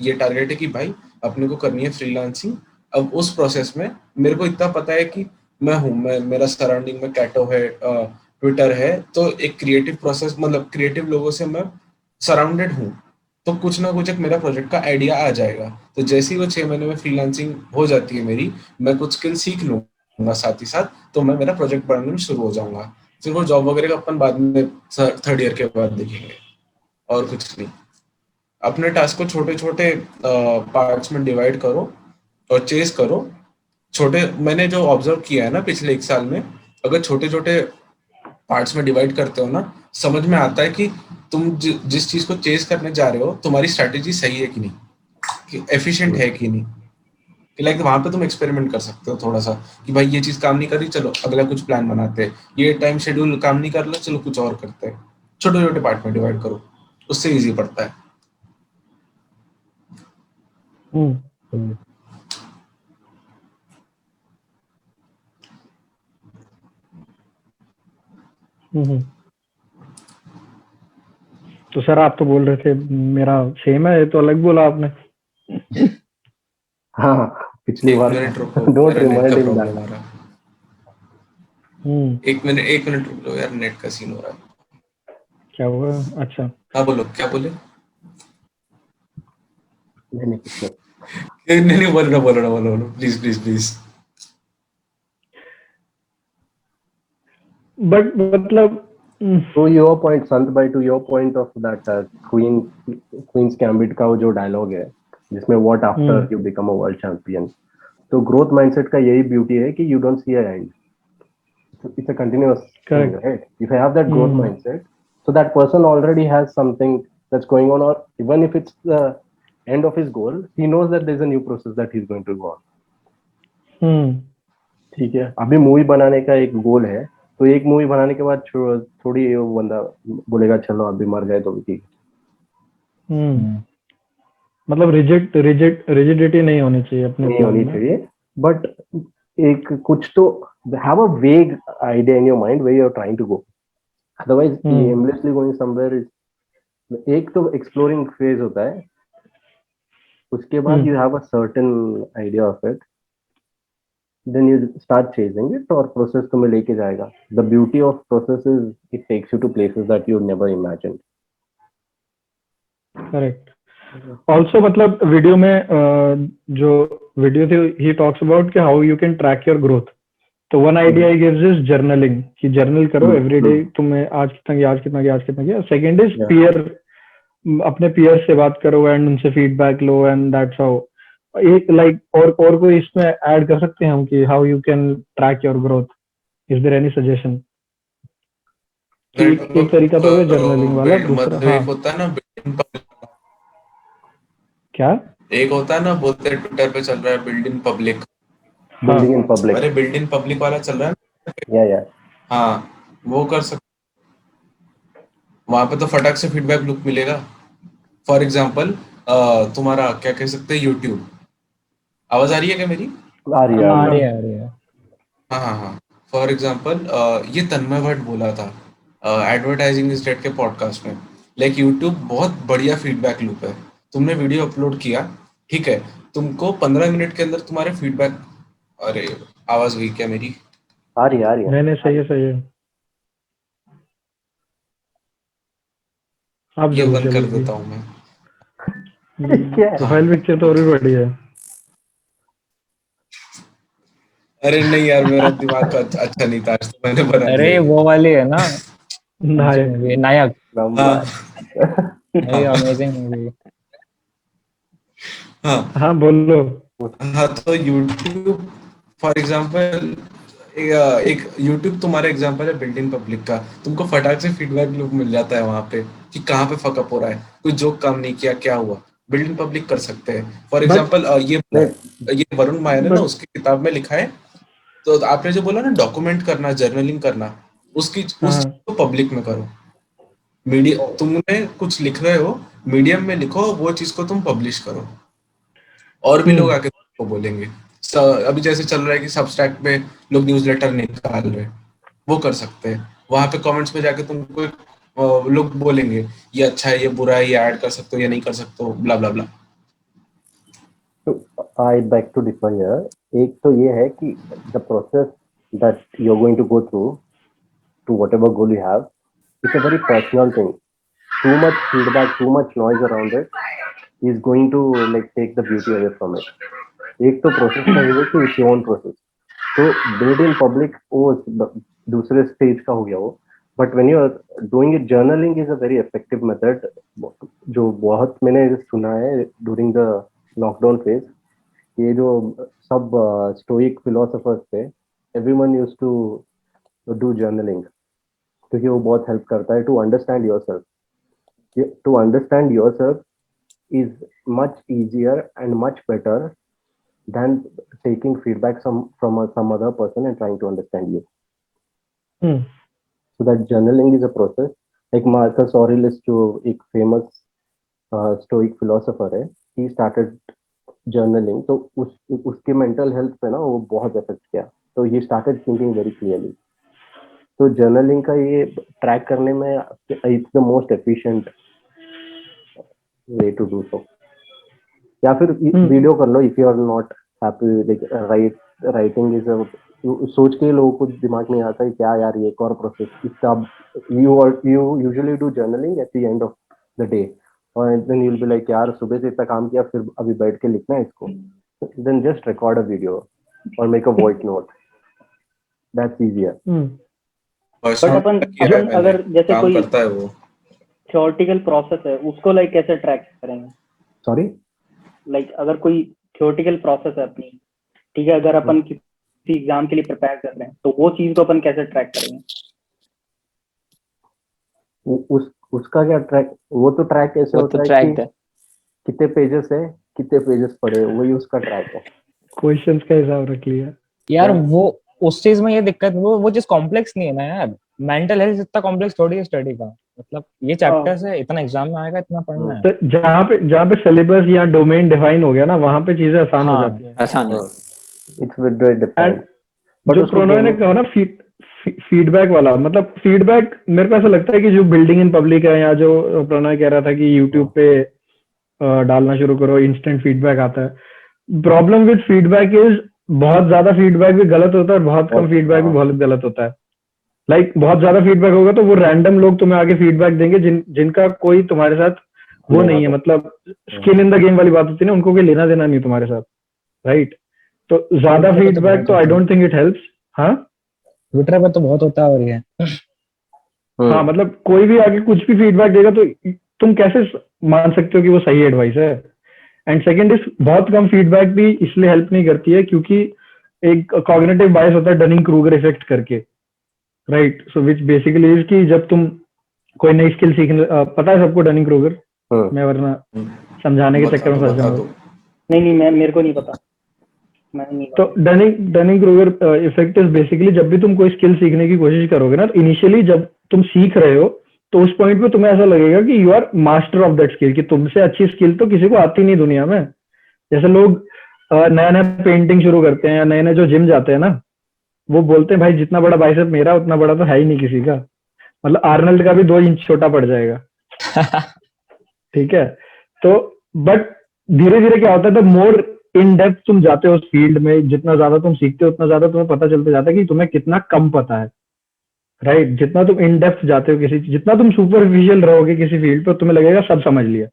ये टारगेट है कि भाई अपने को करनी है फ्रीलांसिंग। अब उस प्रोसेस में मेरे को इतना पता है कि मैं मेरा सराउंडिंग में कैटो है, ट्विटर है, तो एक क्रिएटिव प्रोसेस, मतलब क्रिएटिव लोगों से मैं सराउंडेड हूँ, तो कुछ ना कुछ एक मेरा प्रोजेक्ट का आइडिया आ जाएगा। तो जैसे ही वो 6 महीने में फ्रीलांसिंग हो जाती है मेरी, मैं कुछ स्किल सीख लूंगा साथ ही साथ, तो मैं मेरा प्रोजेक्ट बनाने में शुरू हो जाऊंगा। फिर वो जॉब वगैरह का अपन बाद में 3rd ईयर के बाद देखेंगे, और कुछ नहीं। अपने टास्क को छोटे छोटे पार्ट्स में डिवाइड करो और चेस करो। छोटे, मैंने जो ऑब्जर्व किया है ना पिछले 1 साल में, अगर छोटे छोटे पार्ट्स में डिवाइड करते हो ना, समझ में आता है कि तुम जिस चीज को चेस करने जा रहे हो, तुम्हारी स्ट्रैटेजी सही है कि नहीं, कि एफिशिएंट है कि नहीं। कि लाइक वहां पे तुम एक्सपेरिमेंट कर सकते हो थोड़ा सा कि भाई ये चीज काम नहीं कर रही, चलो अगला कुछ प्लान बनाते हैं, ये टाइम शेड्यूल काम नहीं कर रहा, चलो कुछ और करते हैं, छोटे छोटे पार्ट में डिवाइड करो, उससे इजी पड़ता है।
हम्म हम्म। तो सर आप तो बोल रहे थे मेरा सेम है, ये तो अलग बोला आपने।
हाँ, पिछली
एक
बार
मिनट रुको,
डोंट
मेरा नेट का
रिमाइंड हिम
प्रॉब्लम
दैट।
हो रहा है।
हम्म।
एक मिनट रुक लो यार, नेट का सीन हो रहा है।
क्या हुआ? अच्छा।
हाँ बोलो, क्या बोले?
नहीं कुछ नहीं।
नहीं नहीं, बोलो प्लीज प्लीज प्लीज।
बट मतलब
To your point, Sant bhai, to your point of that Queen's Gambit का वो जो डायलॉग है जिसमें what after
hmm
you become a world champion, तो ग्रोथ माइंडसेट का यही ब्यूटी है कि you don't see a end. It's a continuous thing,
correct.
right? If you have that growth
hmm
mindset, so that person already has something that's going on, or even if it's the end of his goal, he knows that there's a new process that he's going to go on.
हम्म
ठीक है, अभी मूवी बनाने का एक गोल है, तो एक मूवी बनाने के बाद थोड़ी वो बंदा बोलेगा चलो अभी मर गए तो भी ठीक
हम्म। मतलब रिजिडिटी नहीं होनी चाहिए अपने
नहीं
प्लान
होनी
में।
चाहिए, बट एक कुछ तो have a vague idea in your mind where you're trying to go. Otherwise, aimlessly going somewhere is एक तो एक्सप्लोरिंग फेज होता है, उसके बाद you have a certain idea of it, then you start chasing it और प्रोसेस तुम्हें लेके जाएगा. The beauty of process is it takes you to places that you never imagined.
Correct. Also मतलब वीडियो में जो वीडियो थी ही टॉक्स अबाउट कि how you can track your growth. तो one idea he gives is journaling, कि जर्नल करो एवरी डे, तुम्हें आज कितना किया, आज कितना किया, आज कितना किया। सेकंड इज पीयर, अपने पीयर से बात करो एंड उनसे फीडबैक लो, एंड दैट्स हाउ। एक लाइक और कोई इसमें ऐड कर सकते हैं हम कि how you can track your growth? Is there any suggestion? एक तरीका तो है जर्नलिंग वाला, दूसरा
मतलब
हाँ
एक होता है ना बिल्ड इन,
क्या?
एक होता है ना, बोलते हैं ट्विटर पे चल रहा है बिल्ड इन पब्लिक।
हाँ
बिल्डिंग इन पब्लिक.
अरे बिल्ड इन पब्लिक वाला चल रहा है।
या
हाँ वो कर सकते, वहां पे तो फटाक से फीडबैक लूप मिलेगा। फॉर एग्जाम्पल तुम्हारा क्या कह सकते हैं, यूट्यूब। आवाज आ रही है क्या मेरी?
आ रही है, आ
आ
रही
रही
है.
है, आ रही है।
हाँ हाँ हाँ। फॉर एग्जाम्पल ये तन्मय भट्ट बोला था एडवर्टाइजिंग इज डेड के पॉडकास्ट में, लाइक यूट्यूब बहुत बढ़िया फीडबैक लूप है। तुमने वीडियो अपलोड किया, ठीक है, तुमको 15 मिनट के अंदर तुम्हारे फीडबैक। अरे आवाज गई क्या मेरी?
आ रही है, आ रही है.
नहीं नहीं, सही है सही है। आप
ये
जल्दी
बंद कर
जल्दी।
देता हूँ मैं।
क्या है?
हाँ
प्रोफाइल पिक्चर तो और भी बढ़िया है।
अरे नहीं यार, मेरा दिमाग का अच्छा नहीं था आज, तो मैंने बना दिया
अरे
ये।
वो वाली है ना, कौन सी
नायक।
मूवी, नायक?
हाँ
नंबर.
भाई
हाँ
अमेजिंग मूवी।
हाँ
हाँ बोलो।
हाँ। तो यूट्यूब फॉर एग्जाम्पल, एक यूट्यूब तुम्हारा एग्जाम्पल है बिल्ड इन पब्लिक का। तुमको फटाक से फीडबैक लूप मिल जाता है वहां पे कि कहाँ पे फकअप हो रहा है, कोई जोक काम नहीं किया, क्या हुआ। बिल्ड इन पब्लिक कर सकते हैं। फॉर
बट
एग्जाम्पल ये बोला
नहीं,
है, ये वरुण माया ने ना
बट
उसकी किताब में लिखा है। तो आपने जो बोला ना डॉक्यूमेंट करना, जर्नलिंग करना, उसकी उस
हाँ।
चीज को पब्लिक में करो। मीडिया, तुमने कुछ लिख रहे हो, मीडियम में लिखो, वो चीज को तुम पब्लिश करो, और भी लोग
हम्म
आके तुमको बोलेंगे। अभी जैसे चल रहा है कि सबस्टैक पे लोग न्यूज़लेटर निकाल रहे हैं, वो कर सकते हैं। वहां पे कमेंट्स में जाके तुमको लोग बोलेंगे ये अच्छा है, ये बुरा है, ये ऐड कर सकते हो, ये नहीं कर सकते हो, blah blah blah.
I back to differ here. एक तो ये है कि the process that you are going to go through to whatever goal you have, it's a very personal thing. Too much feedback, too much noise around it is going to like take the beauty away from it. एक तो प्रोसेस का ये है कि इट्स योर ओन प्रोसेस. तो बिल्ड इन पब्लिक वो दूसरे स्टेज का हो गया वो. But when you are doing it, journaling is a very effective method, जो बहुत मैंने सुना है ड्यूरिंग द लॉकडाउन फेज. ये जो सब स्टोइक फिलोसोफर्स थे, everyone used to do journaling, क्योंकि वो बहुत हेल्प करता है to understand yourself. To understand yourself is much easier and much better than taking feedback from some other person and trying to understand you. So that journaling is a process. Like Marcus Aurelius, जो एक famous stoic philosopher है, he started journaling. तो उसके mental health पे ना वो बहुत affect किया. So he started thinking very clearly. तो journaling का ये track करने में it's the most efficient way to do so. या फिर वीडियो कर लो if you are not happy, like writing is a सोच के लोगों को दिमाग में आता है क्या यार ये एक और प्रोसेस इसका. you usually do journaling at the end of the day and then you'll be like यार सुबह से इतना काम किया फिर अभी बैठ के लिखना है इसको. then just record a video or make a voice note. that's easier.
But अपन अगर जैसे कोई
करता है वो
थ्योरेटिकल प्रोसेस है उसको लाइक कैसे ट्रैक करेंगे?
सॉरी,
लाइक अगर कोई थ्योरेटिकल प्रोसेस है अपनी, ठीक है, अगर अपन किसी एग्जाम के लिए प्रिपेयर कर रहे हैं तो वो चीज को अपन कैसे ट्रैक करेंगे?
उसका क्या ट्रैक? वो तो ट्रैक कैसे होता है कि कितने पेजेस है, कितने पेजेस पढ़े, वही उसका ट्रैक है.
क्वेश्चंस का हिसाब रख लिया
यार. वो उस चीज में ये दिक्कत, वो चीज कॉम्प्लेक्स नहीं है ना यार. मेंटल हेल्थ इतना कॉम्प्लेक्स थोड़ी है स्टडी का. मतलब ये चैप्टर से इतना एग्जाम में आएगा, इतना पढ़ना है.
तो जहाँ पे सिलेबस या डोमेन डिफाइन हो गया ना, वहां पे चीजें आसान हो जाती है.
आसान है.
It's very different.
जो प्रोनोय ने कहा ना फीडबैक वाला, मतलब फीडबैक मेरे को ऐसा लगता है कि जो बिल्डिंग इन पब्लिक है, या जो प्रोनोय कह रहा था कि यूट्यूब पे डालना शुरू करो, इंस्टेंट फीडबैक आता है. प्रॉब्लम विद फीडबैक इज बहुत ज्यादा फीडबैक भी गलत होता है और बहुत कम फीडबैक भी बहुत गलत होता है. लाइक बहुत ज्यादा फीडबैक होगा तो वो रैंडम लोग तुम्हें आगे फीडबैक देंगे जिनका कोई तुम्हारे साथ वो नहीं है, मतलब स्किन इन द गेम वाली बात होती है ना, उनको कोई लेना देना नहीं तुम्हारे साथ, राइट? तो ज्यादा फीडबैक तो I don't think it helps. हाँ,
ट्विटर पर तो बहुत होता है. और ये
हाँ, मतलब कोई भी आगे कुछ भी फीडबैक देगा तो तुम कैसे मान सकते हो कि वो सही एडवाइस है? एंड सेकंड इज बहुत कम फीडबैक भी इसलिए हेल्प नहीं करती है क्योंकि एक कॉग्निटिव बायस होता है डनिंग क्रूगर इफेक्ट करके, right? So which basically is कि जब तुम कोई नई स्किल सीखने, पता है सबको डनिंग क्रूगर? मैं वरना समझाने के चक्कर में फंस जाऊंगा.
नहीं मैं मेरे को नहीं पता.
तो Dunning Kruger effect is basically जब भी तुम कोई स्किल सीखने की कोशिश करोगे ना, तो इनिशियली जब तुम सीख रहे हो तो उस पॉइंट पे तुम्हें ऐसा लगेगा कि you are master of that skill, कि तुमसे अच्छी स्किल तो किसी को आती नहीं दुनिया में. जैसे लोग नया नया पेंटिंग शुरू करते हैं या नए नए जो जिम जाते हैं ना, वो बोलते हैं भाई जितना बड़ा बाइसेप मेरा उतना बड़ा तो है ही नहीं किसी का, मतलब आर्नल्ड का भी 2 इंच छोटा पड़ जाएगा. ठीक है, तो बट धीरे धीरे क्या होता है, द मोर इन डेप्थ तुम जाते हो उस फील्ड में, जितना ज्यादा तुम सीखते हो उतना ज्यादा तुम्हें पता चलता जाता है कि तुम्हें कितना कम पता है, राइट? जितना तुम इन डेप्थ जाते हो जितना तुम सुपरफिशियल रहोगे किसी फील्ड पर, तुम्हें लगेगा सब समझ लिया.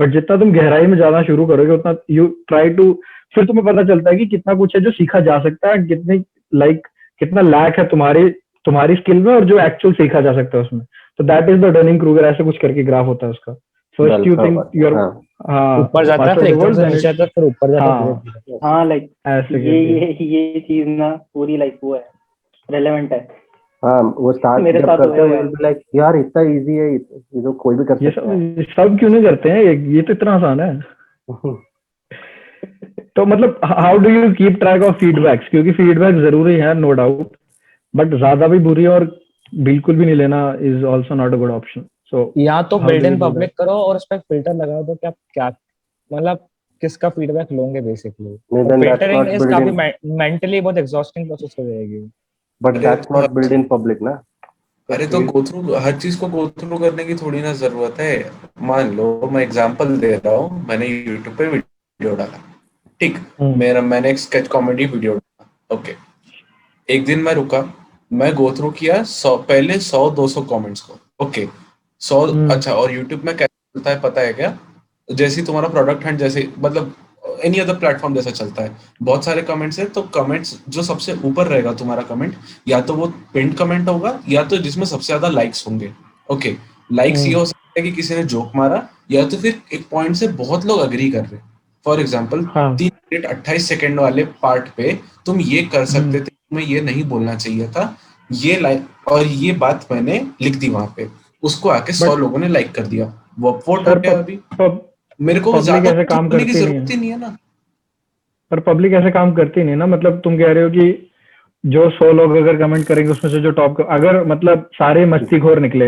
बट जितना तुम गहराई में जाना शुरू करोगे उतना यू ट्राई टू, फिर तुम्हें पता चलता है कि कितना कुछ है जो सीखा जा सकता है, कितना लैक है तुम्हारी स्किल में और जो एक्चुअल सीखा जा सकता है उसमें. तो that is the Dunning Kruger, ऐसे कुछ करके ग्राफ होता है उसका. First you think you are
ऊपर जाता है, फिर एकदम से नीचे आता है, फिर ऊपर जाता है.
हाँ, लाइक ये चीज ना पूरी लाइक वो है, रेलेवेंट है.
हाँ, वो स्टार्ट
मेरे साथ
करते हैं लाइक यार इतना इजी है, ये तो कोई भी कर सकता है.
सब क्यों नहीं करते हैं, ये तो इतना आसान है. तो मतलब how do you keep track of feedbacks? क्योंकि फीडबैक जरूरी है, नो डाउट, बट ज्यादा भी बुरी और बिल्कुल भी नहीं लेना is also not a good option. So
या तो बिल्ड इन पब्लिक करो और उस पर फिल्टर लगा दो कि आप क्या मतलब किसका फीडबैक लोगे बेसिकली. फिल्टरिंग इज काफी मेंटली बहुत एग्जॉस्टिंग प्रोसेस हो जाएगी.
But that's not build in public ना.
अरे तो गो थ्रू, हर चीज को गो थ्रू करने की थोड़ी ना जरूरत है. मान लो मैं एग्जांपल दे रहा हूँ, मैंने यूट्यूब पे वीडियो डाला, ठीक, मैंने एक स्केच कॉमेडी वीडियो डाला. ओके, एक दिन मैं रुका, मैं गो थ्रू किया पहले 100-200 कमेंट्स को. ओके, 100. अच्छा, और यूट्यूब में कैसे चलता है पता है क्या? जैसे तुम्हारा प्रोडक्ट हंट जैसे, मतलब एनी अदर प्लेटफॉर्म जैसा चलता है, बहुत सारे कमेंट्स है, तो कमेंट्स जो सबसे ऊपर रहेगा तुम्हारा कमेंट, या तो वो पिंड कमेंट होगा या तो जिसमें सबसे ज्यादा लाइक्स होंगे. ओके, लाइक्स ये हो सकता है कि किसी ने जोक मारा, या तो फिर एक पॉइंट से बहुत लोग अग्री कर रहे. फॉर एग्जाम्पल 3 मिनट 28 सेकेंड वाले पार्ट पे तुम ये कर सकते थे, तुम्हें ये नहीं बोलना चाहिए था, ये लाइक, और ये बात मैंने लिख दी वहां पे, उसको आके 100 लोगों ने लाइक कर दिया, वो वोट हो गया. अभी मेरे को ज्यादा काम करने की जरूरत ही नहीं है ना.
पर पब्लिक ऐसे काम करती नहीं ना, मतलब तुम कह रहे हो कि जो 100 लोग अगर कमेंट करेंगे उसमें से जो टॉप, अगर मतलब सारे मस्तीखोर निकले,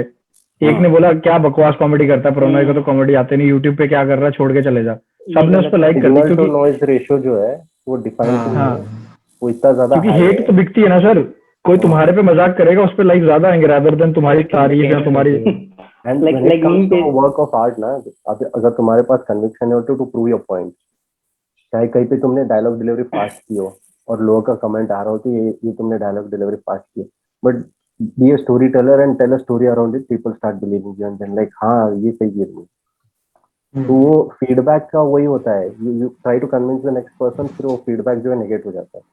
एक ने बोला क्या बकवास कॉमेडी करता है प्रोनॉय को तो कॉमेडी आते नहीं, यूट्यूब पे क्या कर रहा है छोड़ के चले जा, सबने उस पर लाइक कर दी
सिग्नल टू
क्योंकि
नॉइज रेशियो जो है वो डिफाइन
हाँ
वो इतना ज्यादा
क्योंकि
हाई
हेट
है।
तो बिकती है ना सर, कोई तुम्हारे पे मजाक करेगा उस पर लाइक ज्यादा आएंगे रादर देन तुम्हारी तारीफ या तुम्हारी
and
Like-
when it
like
comes
meme
to
pay-
work of art ना, अगर तुम्हारे पास कन्विक्शन है टू प्रूव योर पॉइंट, चाहे कहीं पे तुमने डायलॉग डिलीवरी फास्ट की हो और लोगों का कमेंट आ रहा हो कि ये तुमने डायलॉग डिलीवरी फास्ट की, but be a story teller and tell a story around it, people start believing you and then like हाँ ये सही है। तो वो फीडबैक का वही होता है, you try to convince the next person, फिर वो फीडबैक जो है नेगेट हो जाता है।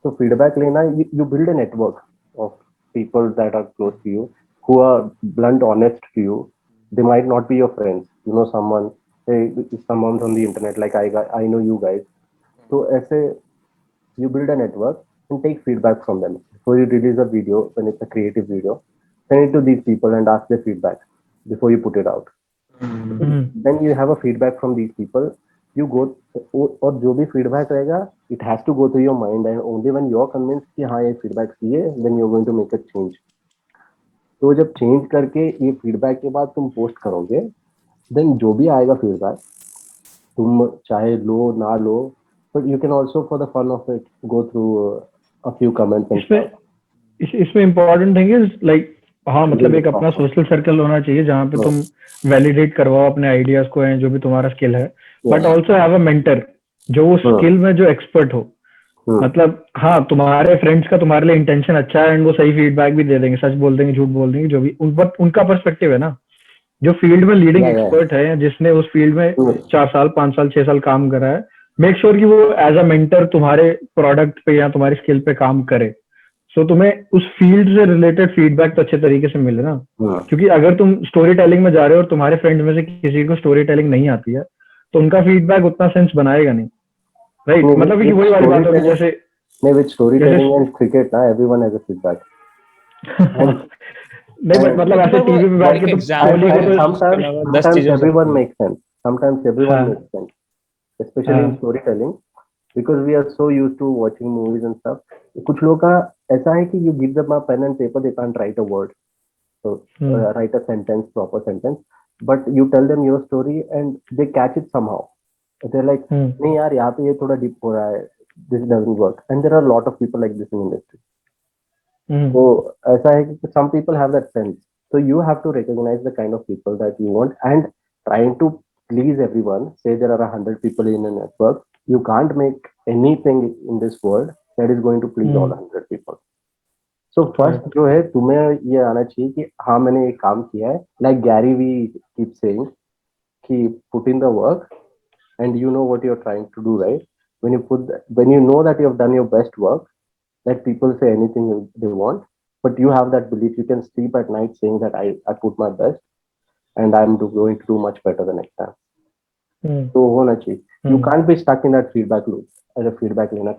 तो फीडबैक लेना, you build a network of people that are close to you, who are blunt honest to you. They might not be your friends, you know someone, hey, someone's on the internet like I know you guys. So ऐसे you build a network and take feedback from them. So you release a video when it's a creative video, send it to these people and ask their feedback before you put it out. Then you have a feedback from these people. You go और जो भी feedback रहेगा, it has to go through your mind, and only when you're convinced कि हाँ ये feedback सही है, then you're going to make a change. तो जब चेंज करके ये फीडबैक के बाद तुम पोस्ट करोगे, देन जो भी आएगा फीडबैक, तुम चाहे लो ना लो, but you can also for the fun of it go through a few comments.
इसमें इम्पोर्टेंट थिंग इज लाइक हाँ मतलब एक अपना सोशल सर्कल होना चाहिए जहाँ पे तुम वैलिडेट करवाओ अपने आइडियाज को एंड जो भी तुम्हारा स्किल है, but also have a mentor जो उस स्किल में जो एक्सपर्ट हो। मतलब हाँ तुम्हारे फ्रेंड्स का तुम्हारे लिए इंटेंशन अच्छा है एंड वो सही फीडबैक भी दे देंगे, सच बोल देंगे झूठ बोल देंगे जो भी, उनका पर्सपेक्टिव है ना, जो फील्ड में लीडिंग एक्सपर्ट है, जिसने उस फील्ड में 4 साल 5 साल 6 साल काम करा है, मेक श्योर कि वो एज अ मेंटर तुम्हारे प्रोडक्ट पे या तुम्हारी स्किल पे काम करे। सो तुम्हें उस फील्ड से रिलेटेड फीडबैक तो अच्छे तरीके से मिले ना, क्योंकि अगर तुम स्टोरी टेलिंग में जा रहे हो और तुम्हारे फ्रेंड्स में से किसी को स्टोरी टेलिंग नहीं आती है तो उनका फीडबैक उतना सेंस बनाएगा नहीं, राइट? मतलब कि वही वाली बात होगी जैसे
नहीं with story telling and cricket ना, एवरीवन हैज अ फीडबैक।
नहीं बट मतलब ऐसे टीवी पे बैठ के तो कोहली को तो
sometimes everyone makes sense, sometimes everyone makes sense, especially in storytelling, because we are so used to watching movies and stuff. कुछ लोगों का ऐसा है कि you give them a pen and paper, they can't write a word, so write a sentence, proper sentence, but you tell them your story and they catch it somehow. They're like नहीं यार यहाँ पे ये थोड़ा deep हो रहा है, this doesn't work, and there are a lot of people like this in industry. So ऐसा है कि some people have that sense, so you have to recognize the kind of people that you want and trying to please everyone. Say there are 100 people in a network, you can't make anything in this world that is going to please all 100 people. So first जो है तुम्हें ये आना चाहिए कि हाँ मैंने ये काम किया है, like Gary Vee keep saying कि put in the work and you know what you're trying to do, right? When you know that you have done your best work, let people say anything they want, but you have that belief, you can sleep at night saying that I put my best and I'm going to do much better the next time. तो होना चाहिए, you can't be stuck in that feedback loop, अरे feedback लेना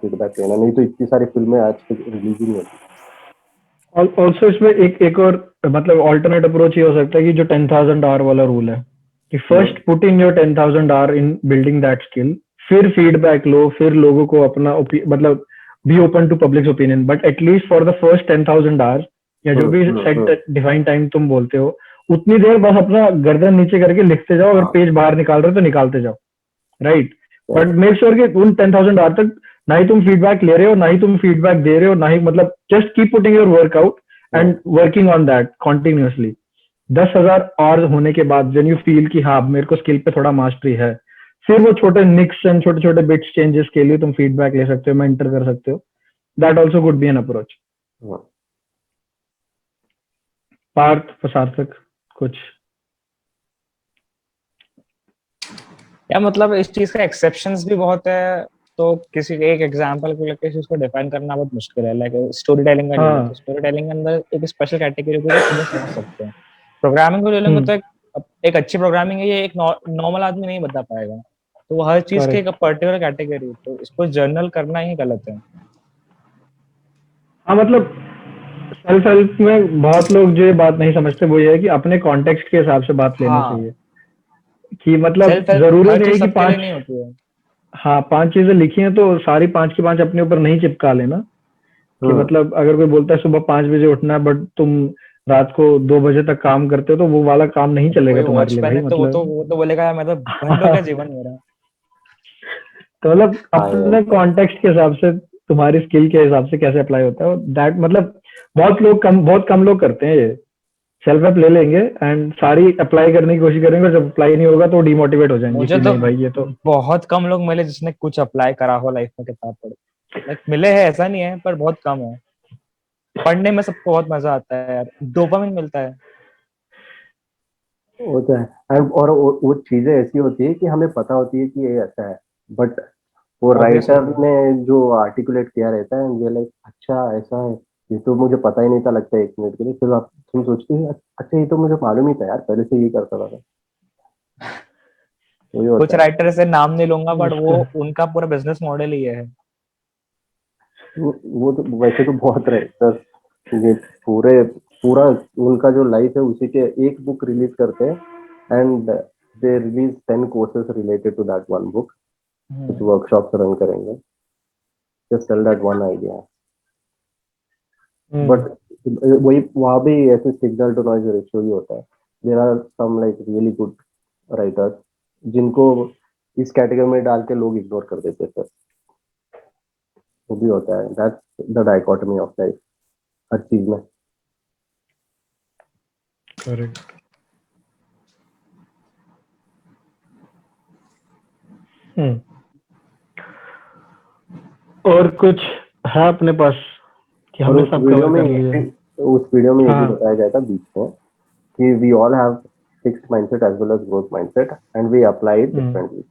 नहीं तो इतनी सारी फिल्में आज तक रिलीज ही नहीं होती।
ऑल्सो इसमें एक और मतलब ऑल्टरनेट अप्रोच ये हो सकता है कि जो 10,000 आवर वाला रूल है कि first put in your 10,000 hour in building that skill, फिर फीडबैक लो, फिर लोगों को अपना मतलब be open to public's opinion, but at least for the first 10,000 hours या जो भी set defined time तुम बोलते हो उतनी देर बस अपना गर्दन नीचे करके लिखते जाओ, अगर पेज बाहर निकाल रहे हो तो निकालते जाओ, राइट? बट मेक श्योर कि उन 10,000 आवर तक ना ही तुम फीडबैक ले रहे हो ना ही तुम फीडबैक दे रहे हो, ना ही मतलब just keep putting your workout and working on that continuously. 10,000 hours होने के बाद व्हेन यू फील कि हाँ मेरे को स्किल पे थोड़ा मास्टरी है, फिर वो छोटे निक्स एंड छोटे छोटे बिट्स चेंजेस के लिए तुम फीडबैक ले सकते हो, मेंटर कर सकते हो। That also could be an approach. Parth Sarthak कुछ
या मतलब इस चीज का एक्सेप्शंस भी बहुत है, तो किसी एक एग्जांपल को लेकर इस चीज को डिफाइन करना बहुत मुश्किल है। लाइक स्टोरी टेलिंग का तो स्टोरी टेलिंग के अंदर एक स्पेशल कैटेगरी को समझ सकते हैं। प्रोग्रामिंग को ले लेंगे तो एक अच्छी प्रोग्रामिंग है ये एक नॉर्मल आदमी नहीं बता पाएगा, तो वो हर चीज की एक पर्टिकुलर कैटेगरी, तो इसको जर्नल करना ही गलत है।
हाँ मतलब सेल्फ हेल्प में बहुत लोग जो ये बात नहीं समझते वो ये है कि अपने कॉन्टेक्स्ट के हिसाब से बात लेनी चाहिए, कि मतलब जरूरी नहीं है कि 5
नहीं होती है।
हाँ 5 चीजें लिखी हैं तो सारी 5 की 5 अपने ऊपर नहीं चिपका लेना कि मतलब अगर कोई बोलता है सुबह 5 बजे उठना है बट तुम रात को 2 बजे तक काम करते हो तो वो वाला काम नहीं चलेगा
कोई
तुम्हारे लिए
वॉचमैन
भाई
है तो वो
मतलब
तो बोलेगा यार मैं तो बंद हो गया जीवन मेरा।
तो मतलब
हाँ यार,
अपने कॉन्टेक्स्ट के हिसाब से तुम्हारी स्किल के हिसाब से कैसे अप्लाई होता है दैट मतलब बहुत कम लोग करते हैं ये सेल्फ हेल्प ले लेंगे एंड सारी अप्लाई करने की कोशिश करेंगे जब अप्लाई नहीं होगा तो डिमोटिवेट हो जाएंगे
मुझे
कि
तो
नहीं भाई ये तो
बहुत कम लोग मिले जिसने कुछ अप्लाई करा हो लाइफ में किताब पढ़। लाइक मिले हैं ऐसा नहीं है पर बहुत कम है। पढ़ने में सबको बहुत मजा आता है यार, डोपामिन मिलता है।
वो तो है। और वो चीजें ऐसी होती है कि हमें पता होती है कि ये ऐसा है, बट वो
ऑब्वियस
राइटर
होता है।
ने जो आर्टिकुलेट किया रहता है ये लाइक अच्छा ऐसा है, ये तो मुझे पता ही नहीं था लगता है 1 मिनट के लिए, फिर आप तुम सोचते हो अच्छा ये तो मुझे मालूम ही था यार, पहले से ये करता था। वही
कुछ
होता है।
राइटर से नाम नहीं लूंगा बट वो
उसका
उनका पूरा बिजनेस मॉडल ही है।
वो तो वैसे तो बहुत राइटर ये पूरे पूरा उनका जो लाइफ है उसी के एक बुक रिलीज करते हैं and they release 10 courses related to that one book, कुछ वर्कशॉप्स रन करेंगे, just sell that one idea. But वही वहाँ भी ऐसे सिग्नल टू नॉइज रेशियो ही होता है। There are some like really good writers जिनको इस कैटेगरी में डाल के लोग इग्नोर कर देते हैं, वो भी होता है। That's the dichotomy of life हर चीज में।
करेक्ट। और कुछ है अपने पास कि
और
हमने सब कवर कर लिए?
उस वीडियो में ये भी
हाँ
बताया गया था बीच में कि we all have fixed mindset as well as growth mindset and we apply it differently.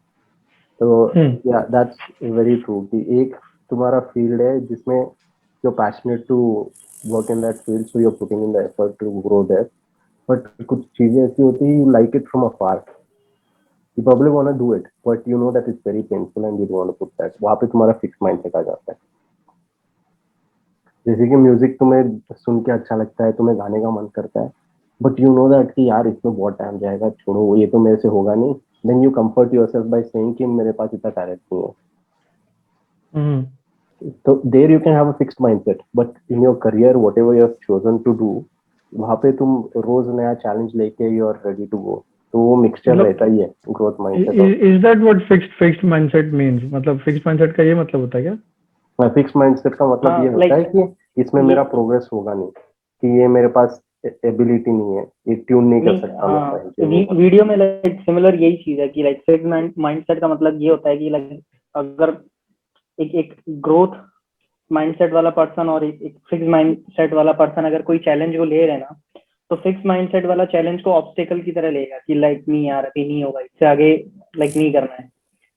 तो या दैट्स वेरी ट्रू कि एक तुम्हारा फील्ड है जिसमें you passionate to work in that field, so you are putting in the effort to grow there. But कुछ चीजें ऐसी होती है you like it from afar, you probably want to do it but you know that it's very painful and you don't want to put that, वहां पे तुम्हारा फिक्स माइंडसेट आ जाता है। जैसे कि म्यूजिक तुम्हें सुन के अच्छा लगता है, तुम्हें गाने का मन करता है, बट यू नो दैट कि यार इसमें बहुत टाइम जाएगा, छोड़ो ये तो मेरे से होगा नहीं, then you comfort yourself by saying कि मेरे पास इतना टैलेंट नहीं है। तो there you can have a fixed mindset, but in your career whatever you have chosen to do, वहां पे तुम रोज नया चैलेंज लेके you are ready to go. तो वो मिक्सचर
मतलब
रहता ही है ग्रोथ माइंडसेट और
is that what fixed mindset means? मतलब फिक्स्ड माइंडसेट का ये मतलब होता है क्या?
फिक्स माइंडसेट का मतलब ये होता है कि इसमें मेरा प्रोग्रेस होगा नहीं, कि ये मेरे पास एबिलिटी नहीं है, ये ट्यून नहीं कर सकता मैं।
वीडियो में लाइक सिमिलर यही चीज है कि लाइक फिक्स माइंडसेट का मतलब ये होता है कि लाइक अगर एक ग्रोथ माइंडसेट वाला पर्सन और एक फिक्स माइंडसेट वाला पर्सन अगर कोई चैलेंज को ले रहे ना, तो फिक्स माइंडसेट वाला चैलेंज को ऑब्स्टेकल की तरह लेगा कि लाइक नहीं यार अभी नहीं होगा, इससे आगे लाइक नहीं करना है,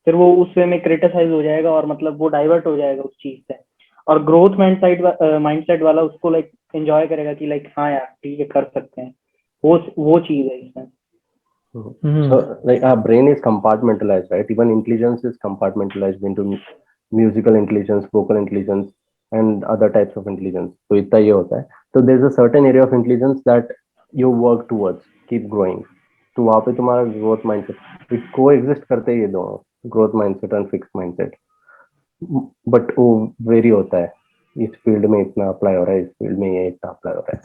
फिर वो उस वे में क्रिटिसाइज हो जाएगा और मतलब वो डाइवर्ट हो जाएगा उस चीज से। और ग्रोथ माइंडसेट वाला उसको लाइक एंजॉय करेगा कि लाइक हाँ यार ठीक है कर सकते हैं, वो चीज है इसमें।
So like our brain is compartmentalized, right? Even intelligence is compartmentalized into musical intelligence, vocal intelligence, and other types of intelligence. So इतना ये होता है। So there's a certain area of intelligence that you work towards, keep growing. तो वहाँ पे तुम्हारा growth mindset it coexist करते हैं ये दोनों, growth mindset and fixed mindset. But वो vary होता है, इस फील्ड में इतना अप्लाई हो रहा है, इस फील्ड में ये इतना अप्लाई हो रहा है।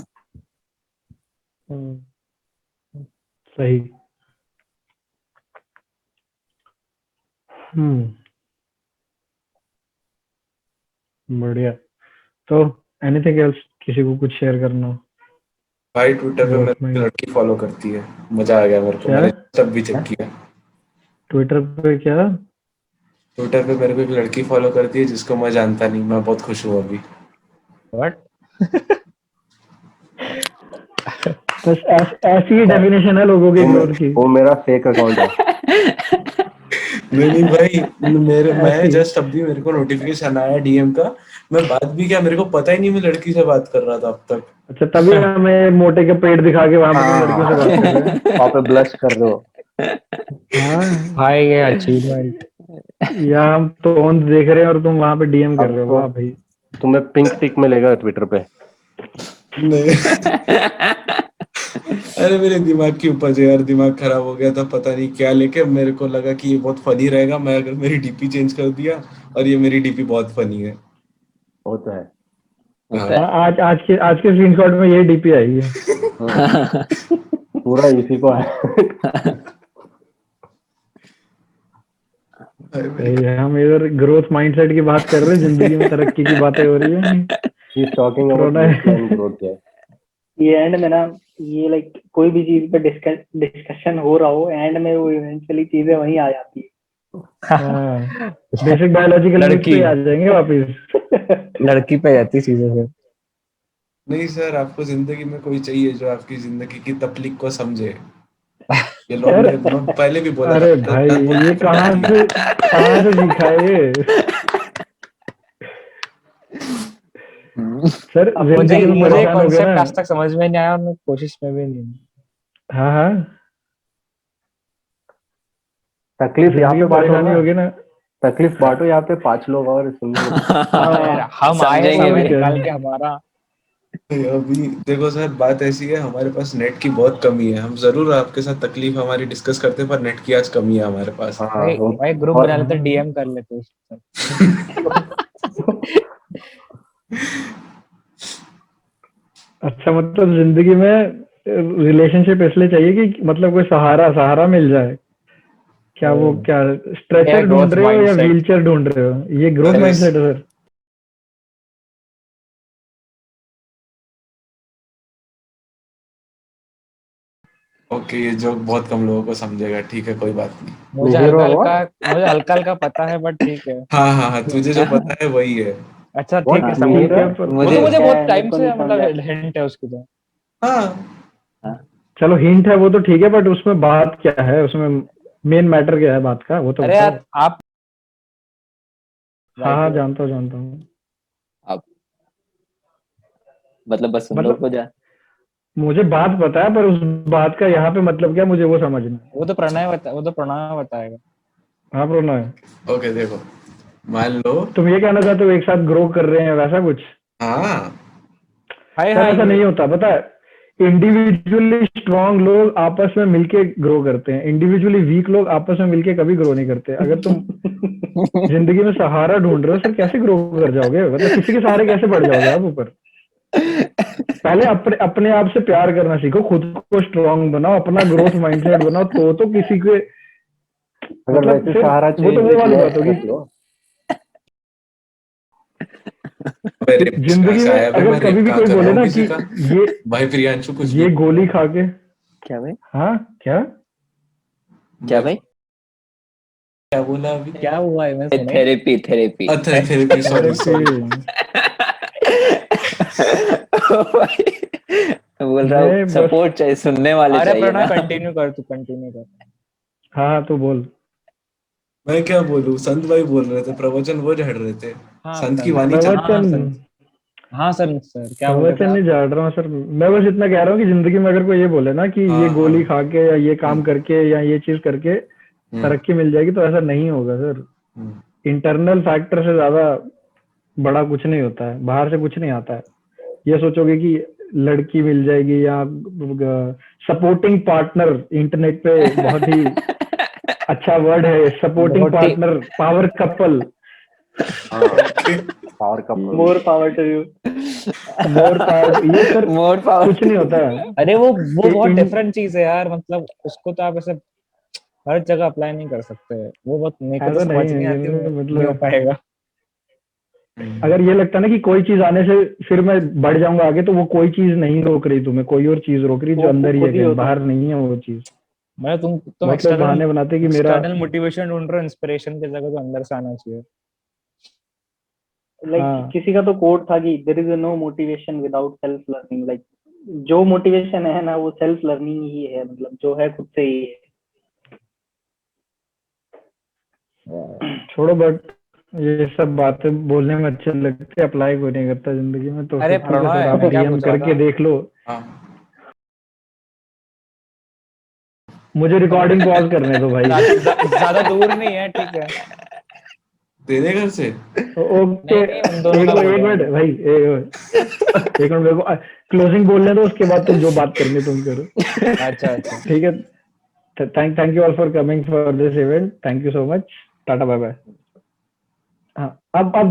सही। बढ़िया। तो एनीथिंग एल्स, किसी को कुछ शेयर करना हो?
भाई ट्विटर पे मेरे को लड़की फॉलो करती है, मजा आ गया मेरे को, मैंने तब भी चेक किया।
ट्विटर पे क्या?
ट्विटर पे मेरे को एक लड़की फॉलो करती है जिसको मैं जानता नहीं, मैं बहुत खुश हूँ अभी।
व्हाट?
बस ऐसी ही डेफिनेशन है लोगों की ग्रोथ की।
वो मेरा फेक अकाउंट है।
नहीं भाई, मैं जस्ट अभी मेरे को नोटिफिकेशन आया डीएम का, मैं बात भी क्या, मेरे को पता ही नहीं मैं लड़की से बात कर रहा था अब तक।
अच्छा, तभी हमें मोटे के पेट दिखा के वहां पे लड़कियों से बात कर रहे हैं,
वहाँ पे ब्लश कर रहे हो।
हाँ
भाई ये अचीवमेंट।
या हम तो ऑन देख रहे हैं और तुम वहां पे डीएम कर रहे हो। वाह भाई,
तुम्हें पिंक टिक मिलेगा ट्विटर पे।
नहीं अरे मेरे दिमाग की उपज है यार, दिमाग खराब हो गया था पता नहीं क्या लेके, मेरे को लगा कि ये बहुत फनी रहेगा मैं अगर मेरी डीपी चेंज कर दिया, और ये मेरी डीपी बहुत फनी है।
होता है।
होता है।
आज के स्क्रीनशॉट में ये डीपी आई है।
पूरा इसी को है।
अरे
सही है, हम इधर ग्रोथ माइंडसेट की बात कर रहे हैं, जिंदगी में तरक्की की बातें हो रही है।
He's talking about
corona
baseline growth है।
ये एंड में ना, ये लाइक कोई भी चीज पे डिस्कशन हो रहा हो, एंड में वो इवेंचुअली चीजें वहीं आ जाती है।
बेसिक बायोलॉजिकल नीड्स
लड़की।
पे आ जाएंगे वापिस।
लड़की पे जाती चीजें फिर।
नहीं सर, आपको जिंदगी में कोई चाहिए जो आपकी जिंदगी की तकलीफ को समझे। ये लोग ने मैं पहले भी बोला था,
अरे भाई, ये कहाँ से सीखा है ये? सर
मुझे
जिंदगी में
मुझे
परेशान हो गया
कॉन्सेप्ट
ना।
आज तक समझ में नहीं आया और मैं कोशिश में भी नहीं।
हाँ हाँ,
तकलीफ यहाँ पे बांटो
परेशानी
ना,
होगी ना।
तकलीफ बांटो यहाँ पे 5 लोग और सुनेंगे।
हम आए
समझेंगे
समय
भी।
निकाल के हमारा।
अभी देखो सर, बात ऐसी है हमारे पास नेट की बहुत कमी है, हम जरूर आपके साथ तकलीफ हमारी डिस्कस करते हैं, पर नेट की आज कमी है हमारे पास।
हाँ
भाई भाई ग्रुप
और
बना लेते, डीएम कर लेते
अच्छा, मतलब जिंदगी में रिलेशनशिप इसलिए चाहिए कि मतलब कोई सहारा मिल जाए। क्या वो क्या स्ट्रेचर
growth
ढूंढ रहे हो या
mindset।
व्हीलचेयर ढूंढ रहे हो? ये ग्रोथ
अरे
माइंडसेट है सर।
ओके, ये जोक बहुत कम लोगों को समझेगा, ठीक है कोई बात नहीं।
मुझे
हीरो
हल्का हल्का पता है बट ठीक है।
हाँ हाँ हाँ, तुझे जो पता है वही है।
अच्छा ठीक
What
है,
हाँ,
समझ
ठीक
गया।
है, पर
वो तो
मुझे
मुझे बहुत
मेरे
टाइम
को
से
नहीं समझा।
मतलब हिंट है उसकी तो।
हाँ
चलो हिंट है वो तो ठीक है, बट उसमें बात क्या है? उसमें मेन मैटर क्या है बात का, वो तो
अरे
बताओ।
यार आप
हाँ हाँ, जानता हूँ।
अब मतलब बस उन लोगों
मतलब
को जा।
मुझे बात पता है, पर उस बात का यहाँ पे मतलब क्या, मुझे वो समझना है।
वो तो प्रणय बताएगा।
हाँ प्रणय,
ओके देखो, मान लो।
तुम ये कहना चाहते हो एक साथ ग्रो कर रहे हैं वैसा कुछ?
हाँ
हाय
सर
हाय
ऐसा नहीं होता, पता है। इंडिविजुअली स्ट्रांग लोग आपस में मिलके ग्रो करते हैं, इंडिविजुअली वीक लोग आपस में मिलके कभी ग्रो नहीं करते। अगर तुम जिंदगी में सहारा ढूंढ रहे हो सर, कैसे ग्रो कर जाओगे? मतलब किसी के सहारे कैसे बढ़ जाओगे आप ऊपर? पहले अपने आप से प्यार करना सीखो, खुद को स्ट्रांग बनाओ, अपना ग्रोथ माइंडसेट बनाओ, तो किसी के
अगर
मतलब
वैसे
फिर
सहारा
वो
चाहिए
तो
तो
वो
एक
वाली
मैच
बात होगी।
रख लो।
मेरे बीच कहाँ
जिंदगी
से
में
आया भाई,
अगर
मैं
कभी
रेप
भी
कहाँ
कोई
कर रहा
बोले
हूँ
ना
किसी
कि
का?
ये
भाई प्रियांशु कुछ
ये
भी।
गोली खा के,
क्या भाई?
हाँ क्या
क्या भाई?
क्या बोला अभी?
क्या हुआ है मैं सुना ही
थेरेपी थेरेपी।
अच्छा थेरेपी, सॉरी सॉरी।
बोल रहा हूँ
मैं बस,
सपोर्ट चाहिए, सुनने वाले
अरे
चाहिए
प्रणय
ना।
कंटिन्यू कर।
हाँ हाँ तो बोल।
मैं क्या बोलूं, संत भाई बोल रहे थे, प्रवचन वो झड़ रहे थे,
हाँ
संत की
सर।
वाणी चल।
प्रवचन
हाँ सर क्या बोल रहे थे
प्रवचन
आप?
नहीं झाड़ रहा हूँ सर, मैं बस इतना कह रहा हूँ कि जिंदगी में अगर कोई ये बोले ना कि ये
हाँ हाँ।
गोली खा के या ये काम करके या ये चीज करके
हम्म,
तरक्की मिल जाएगी, तो ऐसा नहीं होगा सर।
हम्म।
इंटरनल फैक्टर से ज्यादा बड़ा कुछ नहीं होता है, बाहर से कुछ नहीं आता है। ये सोचोगे कि लड़की मिल जाएगी या सपोर्टिंग पार्टनर, इंटरनेट पे बहुत ही अच्छा वर्ड है सपोर्टिंग
बहुत ही
partner, power couple,
power couple.
More power to you.
More power, ये सर
मोर पावर।
कुछ नहीं होता है।
अरे वो बहुत
इन
डिफरेंट चीज है यार, मतलब उसको तो आप ऐसे हर जगह अप्लाई नहीं कर सकते। वो बहुत मेरे को तो
ऐसा नहीं
समझ नहीं
है
आती, नहीं हो
मतलब,
पाएगा।
अगर ये लगता है ना कि कोई चीज आने से फिर मैं बढ़ जाऊंगा आगे, तो वो कोई चीज नहीं रोक रही तुम्हें, कोई और चीज रोक रही जो
वो
अंदर ही है,
खुद ही
कहीं
होता है।
बाहर नहीं है वो चीज।
मैं तुम
बहुत लोग बहाने बनाते कि मेरा
एक्सटर्नल मोटिवेशन ढूंढ रहे हो, इंस्पिरेशन की जगह तो अंदर से आना चाहिए।
लाइक
हाँ
किसी का तो कोट था कि there is no motivation without self learning. Like जो मोटिवेशन है ना, वो सेल्फ लर्निंग ही है, मतलब जो है खुद से ही है।
छोड़ो, बट ये सब बातें बोलने में अच्छे लगते, अप्लाई कोई नहीं करता जिंदगी में, तो
अरे
फिर ठीक है सर,
प्रणय
आप
मैं क्या
डीएम
पूछ रहा
करके
था?
देख लो।
हाँ
मुझे रिकॉर्डिंग पॉज करने दो भाई।
ज्यादा दूर नहीं है, ठीक है।
तेरे घर से?
ओके,
नहीं, उन दोनों का
एक
बोल रहा
मिनट
हूँ।
भाई, एक मिनट मेरे को क्लोजिंग बोलने दो, उसके बाद तुम जो बात करनी है तुम करो।
अच्छा अच्छा।
ठीक है, thank you all for coming for this event, thank you so much, tata bye bye. हाँ, अब